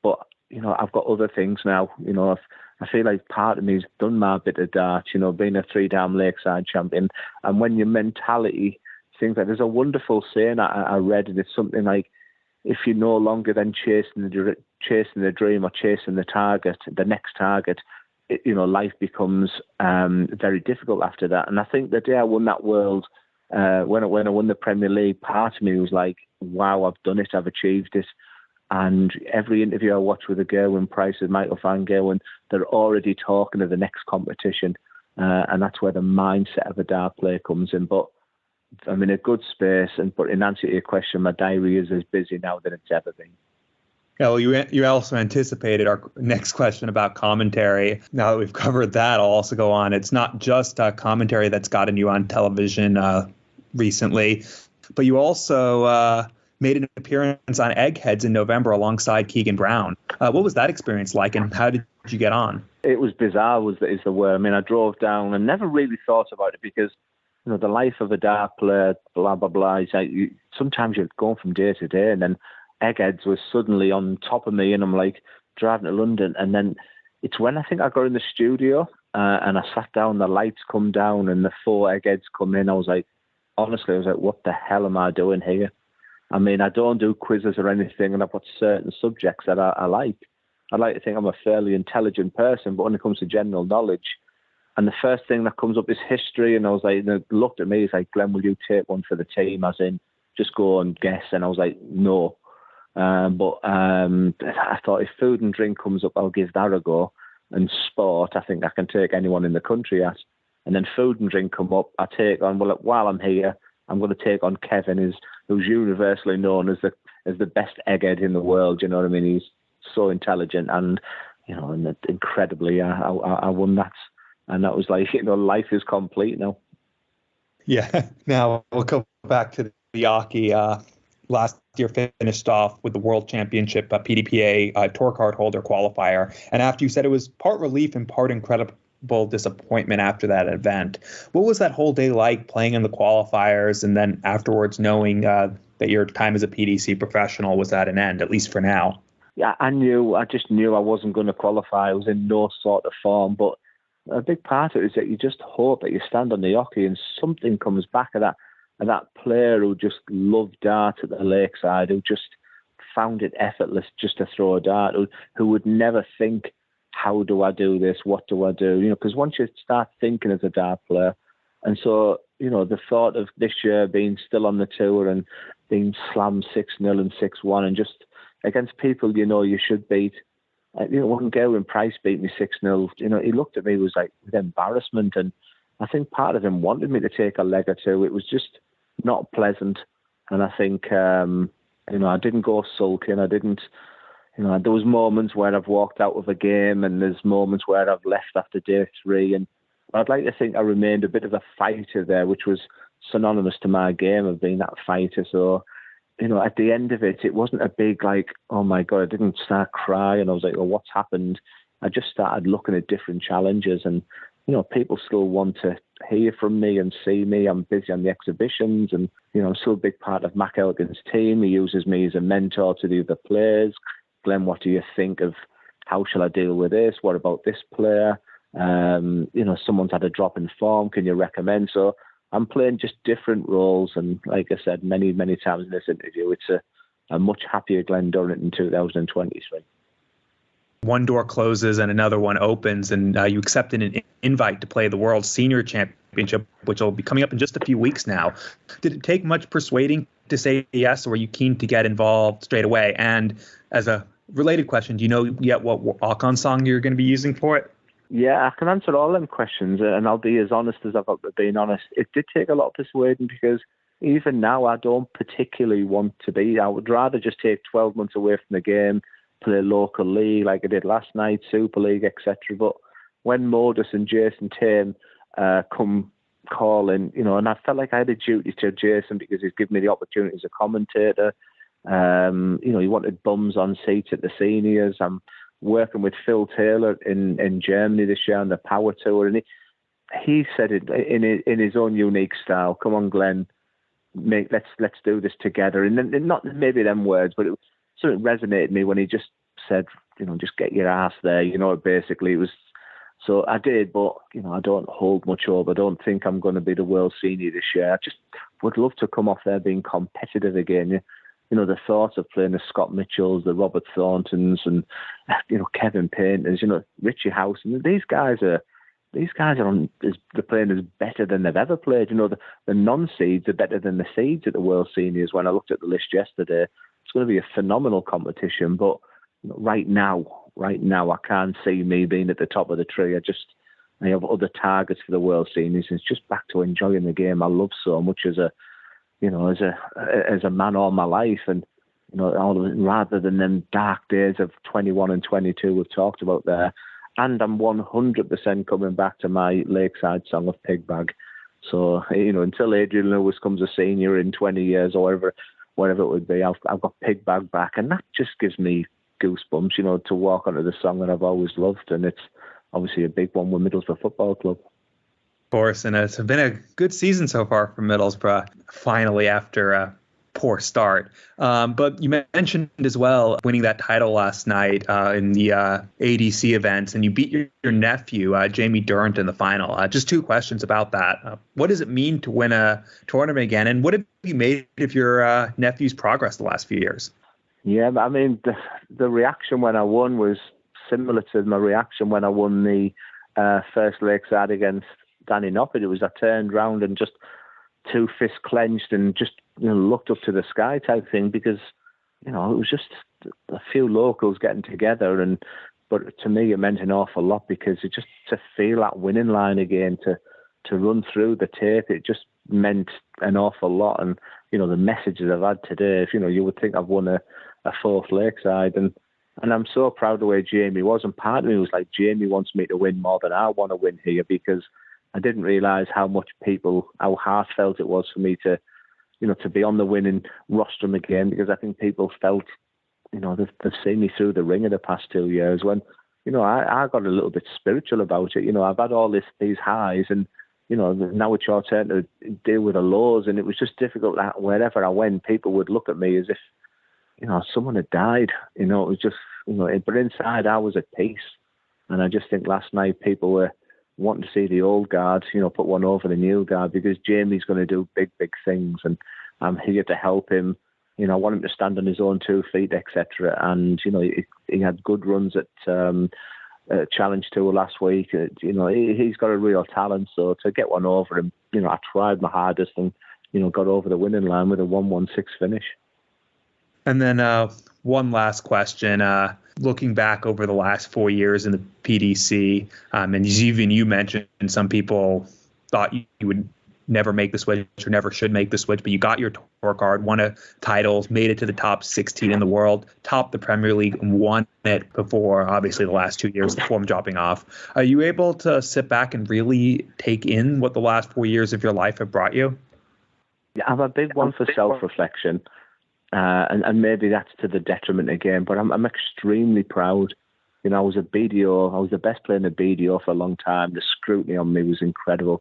But, you know, I've got other things now. You know, I feel like part of me's done my bit of darts, you know, being a 3-time Lakeside champion. And when your mentality, things like, there's a wonderful saying I read, and it's something like, if you're no longer then chasing the dream or chasing the target, the next target, you know, life becomes very difficult after that. And I think the day I won that world, when I won the Premier League, part of me was like, wow, I've done it, I've achieved it. And every interview I watch with a Gerwin Price, with Michael van Gerwen, they're already talking of the next competition. And that's where the mindset of a dart player comes in. But I'm in a good space. But in answer to your question, my diary is as busy now than it's ever been. Yeah, well, you also anticipated our next question about commentary. Now that we've covered that, I'll also go on. It's not just commentary that's gotten you on television recently, but you also made an appearance on Eggheads in November alongside Keegan Brown. What was that experience like, and how did you get on? It was bizarre, is the word. I mean, I drove down and never really thought about it, because, you know, the life of a dart player, blah, blah, blah. It's like sometimes you're going from day to day, and then Eggheads was suddenly on top of me, and I'm like driving to London. And then it's when I think I got in the studio and I sat down, the lights come down and the 4 Eggheads come in. I was like, honestly, what the hell am I doing here? I mean, I don't do quizzes or anything, and I've got certain subjects that I like. I like to think I'm a fairly intelligent person, but when it comes to general knowledge, and the first thing that comes up is history, and I was like, they looked at me, it's like, Glenn, will you take one for the team? As in, just go and guess. And I was like, no. But I thought, if food and drink comes up, I'll give that a go. And sport, I think I can take anyone in the country at. And then food and drink come up, I take on, well, while I'm here, I'm going to take on Kevin, who's universally known as the best egghead in the world. You know what I mean? He's so intelligent, and, you know, and incredibly, I won that. And that was like, you know, life is complete now. Yeah. Now we'll go back to the hockey. Last year finished off with the World Championship PDPA Tour Card Holder qualifier. And after you said it was part relief and part incredible disappointment after that event, what was that whole day like, playing in the qualifiers, and then afterwards knowing that your time as a PDC professional was at an end, at least for now? Yeah, I just knew I wasn't going to qualify. I was in no sort of form, but a big part of it is that you just hope that you stand on the hockey and something comes back of that. And that player who just loved dart at the Lakeside, who just found it effortless just to throw a dart, who would never think, how do I do this? What do I do? You know, because once you start thinking as a dart player, and so, you know, the thought of this year being still on the tour and being slammed 6-0 and 6-1 and just against people you know you should beat. You know, when Gerwin Price beat me 6-0, you know, he looked at me, was like with embarrassment, and I think part of him wanted me to take a leg or two. It was just not pleasant, and I think you know, I didn't go sulking. I didn't, you know, there was moments where I've walked out of a game, and there's moments where I've left after day 3, and I'd like to think I remained a bit of a fighter there, which was synonymous to my game of being that fighter. So, you know, at the end of it, it wasn't a big like, oh my God, I didn't start crying. I was like, well, what's happened? I just started looking at different challenges, and, you know, people still want to hear from me and see me. I'm busy on the exhibitions, and, you know, I'm still a big part of Mac Elgin's team. He uses me as a mentor to the other players. Glenn, what do you think of, how shall I deal with this? What about this player? You know, someone's had a drop in form. Can you recommend? So I'm playing just different roles. And like I said, many, many times in this interview, it's a much happier Glen Durrant in 2023. One door closes and another one opens, and you accepted an invite to play the World Senior Championship, which will be coming up in just a few weeks now. Did it take much persuading to say yes, or were you keen to get involved straight away? And as a Related question, do you know yet what walk-on song you're going to be using for it? Yeah, I can answer all them questions, and I'll be as honest as I've been honest. It did take a lot of persuading, because even now I don't particularly want to be. I would rather just take 12 months away from the game, play local league like I did last night, Super League, etc. But when Modus and Jason Tame come calling, and I felt like I had a duty to Jason because he's given me the opportunity as a commentator. He wanted bums on seats at the seniors. I'm working with Phil Taylor in Germany this year on the Power Tour, and he said it in his own unique style. Come on, Glenn, let's do this together. And then, not maybe them words, but something resonated with me when he just said, just get your ass there. Basically it was. So I did, but I don't hold much over. I don't think I'm going to be the world senior this year. I just would love to come off there being competitive again. The thought of playing the Scott Mitchells, the Robert Thorntons, and Kevin Painters, Richie House, and these guys are they're playing as better than they've ever played. The non-seeds are better than the seeds at the World Seniors. When I looked at the list yesterday, it's going to be a phenomenal competition. But right now, I can't see me being at the top of the tree. I have other targets for the World Seniors. It's just back to enjoying the game I love so much as a man all my life, and rather than them dark days of 21 and 22 we've talked about there. And I'm 100% coming back to my Lakeside song of Pigbag. So until Adrian Lewis comes a senior in 20 years or whatever it would be, I've got Pigbag back, and that just gives me goosebumps. To walk onto the song that I've always loved, and it's obviously a big one with Middlesbrough Football Club. Course, and it's been a good season so far for Middlesbrough, finally, after a poor start. But you mentioned as well winning that title last night in the ADC events, and you beat your nephew, Jamie Durrant, in the final. Just two questions about that. What does it mean to win a tournament again, and what have you made of your nephew's progress the last few years? Yeah, I mean, the reaction when I won was similar to my reaction when I won the first Lakeside against Danny Noppert. It was I turned round and just two fists clenched and just looked up to the sky type thing, because it was just a few locals getting together, but to me it meant an awful lot, because it just to feel that winning line again, to run through the tape, it just meant an awful lot. And the messages I've had today, if you would think I've won a fourth Lakeside, and I'm so proud of the way Jamie was, and part of me was like, Jamie wants me to win more than I want to win here, because I didn't realise how heartfelt it was for me to be on the winning rostrum again, because I think people felt, they've seen me through the ringer the past 2 years when, I got a little bit spiritual about it. I've had all these highs, and, now it's your turn to deal with the lows, and it was just difficult that wherever I went, people would look at me as if, someone had died. It was just, but inside I was at peace. And I just think last night people were wanting to see the old guard, put one over the new guard, because Jamie's going to do big, big things, and I'm here to help him. I want him to stand on his own 2 feet, etc. And, he had good runs at Challenge Tour last week. He's got a real talent. So to get one over him, I tried my hardest and, got over the winning line with a 1-1-6 finish. And then one last question. Looking back over the last 4 years in the PDC, and even you mentioned some people thought you would never make the switch or never should make the switch, but you got your tour card, won a title, made it to the top 16 in the world, topped the Premier League, and won it before, obviously, the last 2 years, the form dropping off. Are you able to sit back and really take in what the last 4 years of your life have brought you? Yeah, I'm a big one for self-reflection. And maybe that's to the detriment again, but I'm extremely proud. I was a BDO. I was the best player in the BDO for a long time. The scrutiny on me was incredible.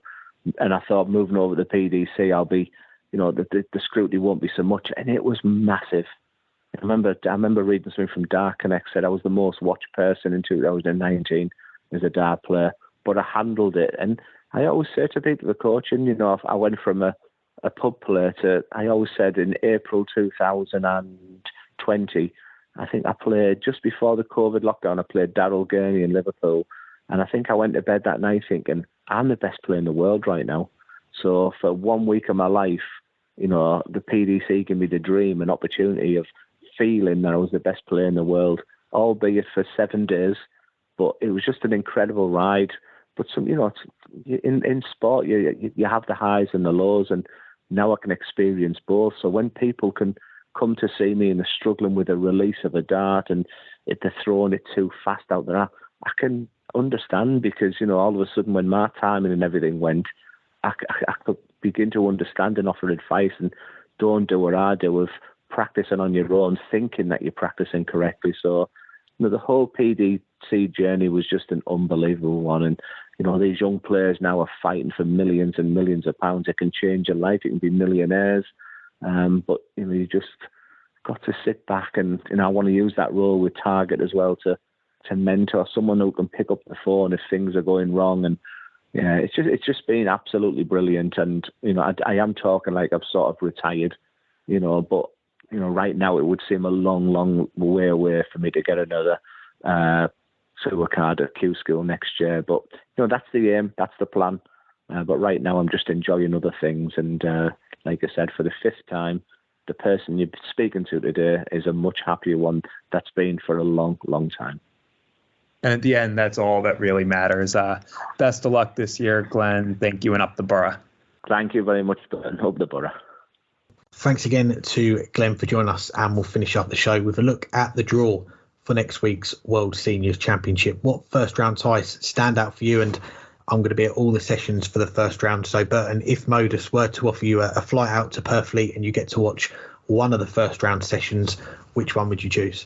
And I thought moving over to the PDC, I'll be, the scrutiny won't be so much. And it was massive. I remember reading something from Dart Connect said I was the most watched person in 2019 as a Dart player, but I handled it. And I always say to people, the coaching, I went from a pub player to, I always said in April 2020, I think I played just before the COVID lockdown, I played Darrell Gurney in Liverpool. And I think I went to bed that night thinking, I'm the best player in the world right now. So for 1 week of my life, the PDC gave me the dream and opportunity of feeling that I was the best player in the world, albeit for 7 days. But it was just an incredible ride. But in sport, you have the highs and the lows, and now I can experience both. So when people can come to see me and they're struggling with a release of a dart, and if they're throwing it too fast out there, I can understand, because all of a sudden when my timing and everything went, I could begin to understand and offer advice, and don't do what I do of practicing on your own, thinking that you're practicing correctly. So the whole PDC journey was just an unbelievable one. And these young players now are fighting for millions and millions of pounds. It can change your life. You can be millionaires. But you just got to sit back, and I want to use that role with Target as well to mentor someone who can pick up the phone if things are going wrong. And yeah, it's just been absolutely brilliant. And I am talking like I've sort of retired, but right now it would seem a long way away for me to get another silver card at Q School next year. But that's the aim, that's the plan. But right now I'm just enjoying other things. And like I said, for the 5th time, the person you're speaking to today is a much happier one that's been for a long time. And at the end, that's all that really matters. Best of luck this year, Glenn. Thank you, and up the borough. Thank you very much, Burton. Up the borough. Thanks again to Glenn for joining us, and we'll finish up the show with a look at the draw for next week's World Seniors Championship. What first round ties stand out for you? And I'm going to be at all the sessions for the first round. So, Burton, if Modus were to offer you a flight out to Purfleet and you get to watch one of the first round sessions, which one would you choose?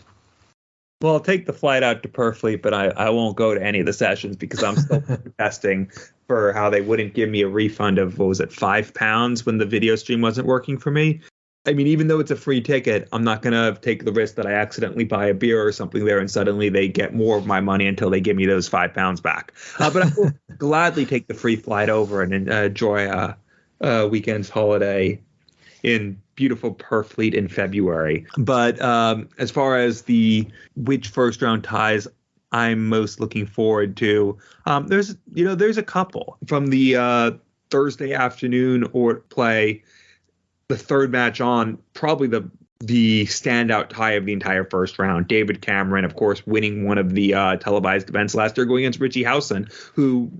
Well, I'll take the flight out to Purfleet, but I won't go to any of the sessions because I'm still protesting for how they wouldn't give me a refund of, what was it, £5 when the video stream wasn't working for me. I mean, even though it's a free ticket, I'm not going to take the risk that I accidentally buy a beer or something there and suddenly they get more of my money until they give me those £5 back. But I will gladly take the free flight over and enjoy a weekend's holiday in beautiful Purfleet in February. But as far as which first round ties I'm most looking forward to, there's a couple from the Thursday afternoon or play. The third match on, probably the standout tie of the entire first round. David Cameron, of course, winning one of the televised events last year, going against Richie Howson, who,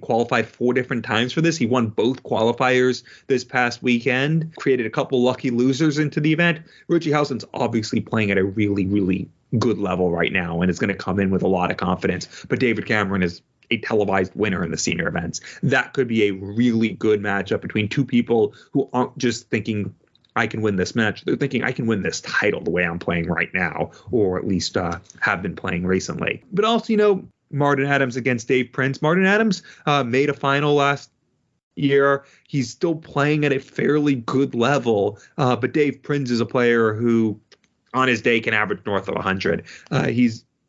qualified 4 different times for this. He won both qualifiers this past weekend, created a couple lucky losers into the event. Richie Howson's obviously playing at a really, really good level right now and is going to come in with a lot of confidence. But David Cameron is a televised winner in the senior events. That could be a really good matchup between two people who aren't just thinking, I can win this match. They're thinking, I can win this title the way I'm playing right now, or at least have been playing recently. But also, Martin Adams against Dave Prince. Martin Adams made a final last year. He's still playing at a fairly good level, but Dave Prince is a player who, on his day, can average north of 100.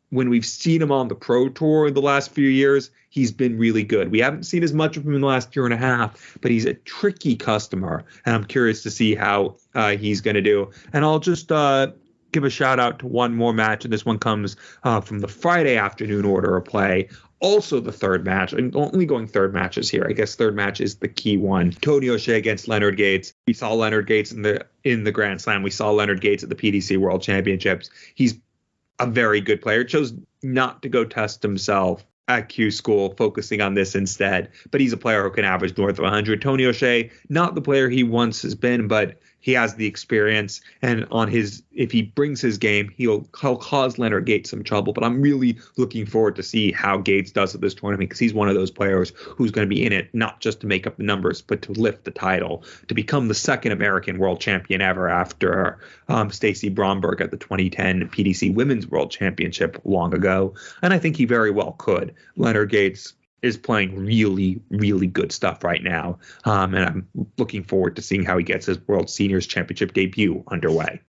When we've seen him on the Pro Tour the last few years, he's been really good. We haven't seen as much of him in the last year and a half, but he's a tricky customer, and I'm curious to see how he's going to do. And I'll just give a shout out to one more match, and this one comes from the Friday afternoon order of play. Also the third match. I'm only going third matches here. I guess third match is the key one. Tony O'Shea against Leonard Gates. We saw Leonard Gates in the Grand Slam. We saw Leonard Gates at the PDC World Championships. He's a very good player. Chose not to go test himself at Q School, focusing on this instead. But he's a player who can average north of 100. Tony O'Shea, not the player he once has been, but he has the experience. And if he brings his game, he'll cause Leonard Gates some trouble. But I'm really looking forward to see how Gates does at this tournament, because he's one of those players who's going to be in it not just to make up the numbers, but to lift the title, to become the second American world champion ever after Stacey Bromberg at the 2010 PDC Women's World Championship long ago. And I think he very well could. Leonard Gates is playing really, really good stuff right now. And I'm looking forward to seeing how he gets his World Seniors Championship debut underway.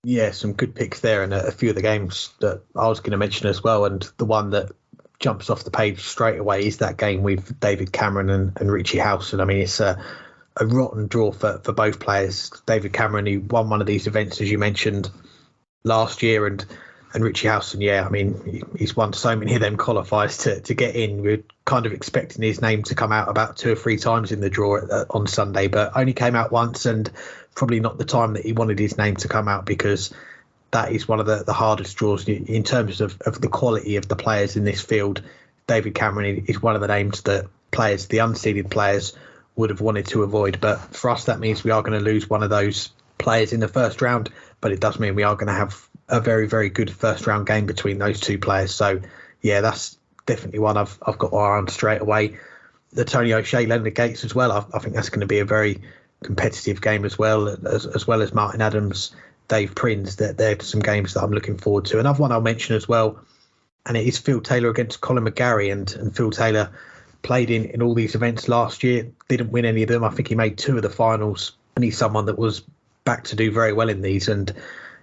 Yeah, some good picks there, and a few of the games that I was going to mention as well. And the one that jumps off the page straight away is that game with David Cameron and Richie Howson. I mean, it's a rotten draw for both players. David Cameron, who won one of these events, as you mentioned, last year, and Richie Howson, yeah, I mean, he's won so many of them qualifiers to get in. We're kind of expecting his name to come out about 2 or 3 times in the draw on Sunday, but only came out once, and probably not the time that he wanted his name to come out, because that is one of the hardest draws in terms of the quality of the players in this field. David Cameron is one of the names that players, the unseeded players, would have wanted to avoid. But for us, that means we are going to lose one of those players in the first round. But it does mean we are going to have a very, very good first round game between those two players. So, yeah, that's definitely one I've got my eye on straight away. The Tony O'Shea, Leonard Gates as well. I think that's going to be a very competitive game as well as Martin Adams, Dave Prins. They're some games that I'm looking forward to. Another one I'll mention as well, and it is Phil Taylor against Colin McGarry. And Phil Taylor played in all these events last year, didn't win any of them. I think he made 2 of the finals, and he's someone that was back to do very well in these. And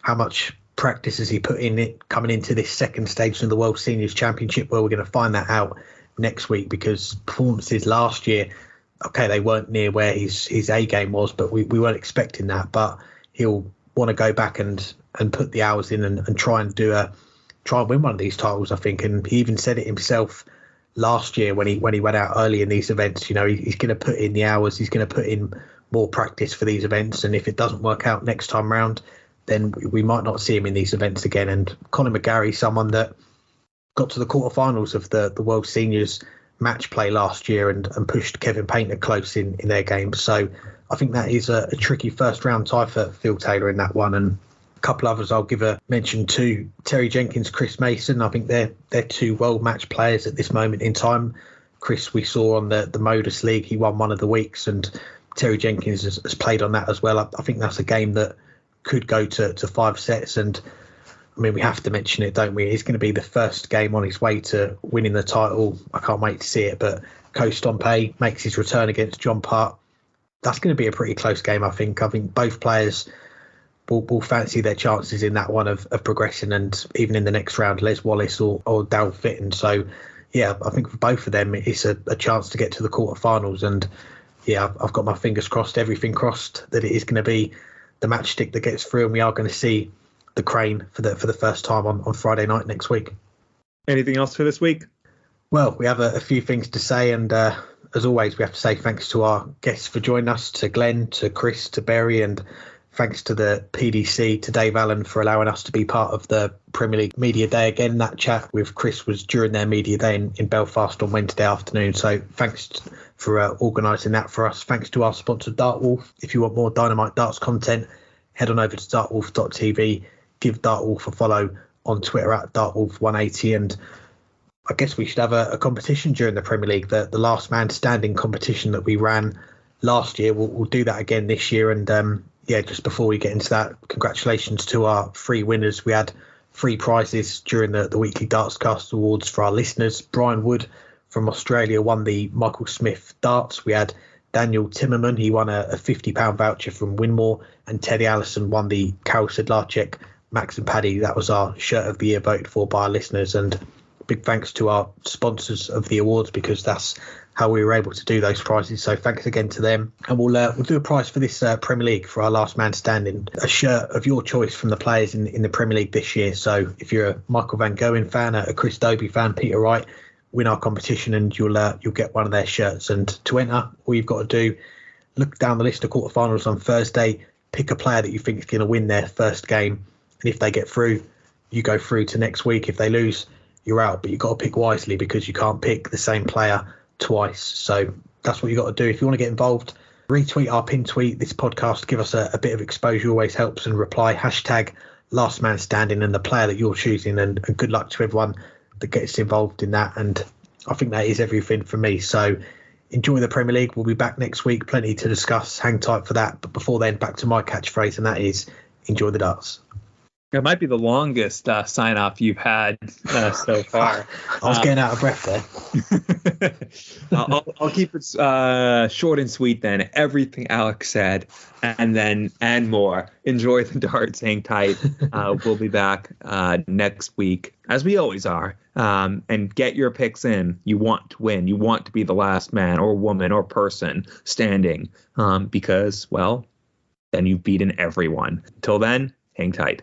how much practice has he put in it coming into this second stage of the World Seniors Championship? Well, we're going to find that out next week, because performances last year, okay, they weren't near where his A game was, but we weren't expecting that. But he'll want to go back and put the hours in and try and win one of these titles, I think. And he even said it himself last year when he went out early in these events. You know, he's going to put in the hours, he's going to put in more practice for these events, and if it doesn't work out next time round, then we might not see him in these events again. And Colin McGarry, someone that got to the quarterfinals of the World Seniors match play last year and pushed Kevin Painter close in their games. So I think that is a tricky first round tie for Phil Taylor in that one. And a couple others I'll give a mention to: Terry Jenkins, Chris Mason. I think they're 2 world match players at this moment in time. Chris, we saw on the Modus League, he won one of the weeks, and Terry Jenkins has played on that as well. I think that's a game that could go to 5 sets. And I mean, we have to mention it, don't we? It's going to be the first game on his way to winning the title. I can't wait to see it. But Ko Stompe makes his return against John Part. That's going to be a pretty close game, I think. I think both players will fancy their chances in that one of progressing, and even in the next round, Les Wallace or Darryl Fitton. So, yeah, I think for both of them, it's a chance to get to the quarterfinals. And, yeah, I've got my fingers crossed, everything crossed, that it is going to be the matchstick that gets through, and we are going to see the Crane for the first time on Friday night next week. Anything else for this week? Well, we have a few things to say, and as always, we have to say thanks to our guests for joining us, to Glenn, to Chris, to Barry, and thanks to the PDC, to Dave Allen for allowing us to be part of the Premier League Media Day again. That chat with Chris was during their Media Day in Belfast on Wednesday afternoon, so thanks for organising that for us. Thanks to our sponsor, Dartwolf. If you want more Dynamite Darts content, head on over to dartwolf.tv. Give Dartwolf a follow on Twitter at Dartwolf180. And I guess we should have a competition during the Premier League, the last man standing competition that we ran last year. We'll do that again this year. And just before we get into that, congratulations to our 3 winners. We had 3 prizes during the weekly Dartscast awards for our listeners. Brian Wood from Australia won the Michael Smith darts. We had Daniel Timmerman, he won a £50 voucher from Winmore, and Teddy Allison won the Karel Sedlacek Max and Paddy. That was our shirt of the year voted for by our listeners. And big thanks to our sponsors of the awards, because that's how we were able to do those prizes. So thanks again to them. And we'll do a prize for this Premier League for our last man standing, a shirt of your choice from the players in the Premier League this year. So if you're a Michael Van Goen fan, a Chris Dobey fan, Peter Wright, win our competition and you'll get one of their shirts. And to enter, all you've got to do, look down the list of quarterfinals on Thursday, pick a player that you think is going to win their first game, and if they get through, you go through to next week. If they lose, you're out. But you've got to pick wisely, because you can't pick the same player twice. So that's what you've got to do. If you want to get involved, retweet our pin tweet this podcast, give us a bit of exposure, always helps, and reply #last man standing and the player that you're choosing. And good luck to everyone that gets involved in that. And I think that is everything from me. So enjoy the Premier League. We'll be back next week. Plenty to discuss. Hang tight for that. But before then, back to my catchphrase, and that is enjoy the darts. It might be the longest sign off you've had so far. I was getting out of breath there. I'll keep it short and sweet then. Everything Alex said, and more. Enjoy the darts. Hang tight. We'll be back next week, as we always are. And get your picks in. You want to win. You want to be the last man or woman or person standing, because, well, then you've beaten everyone. Until then, hang tight.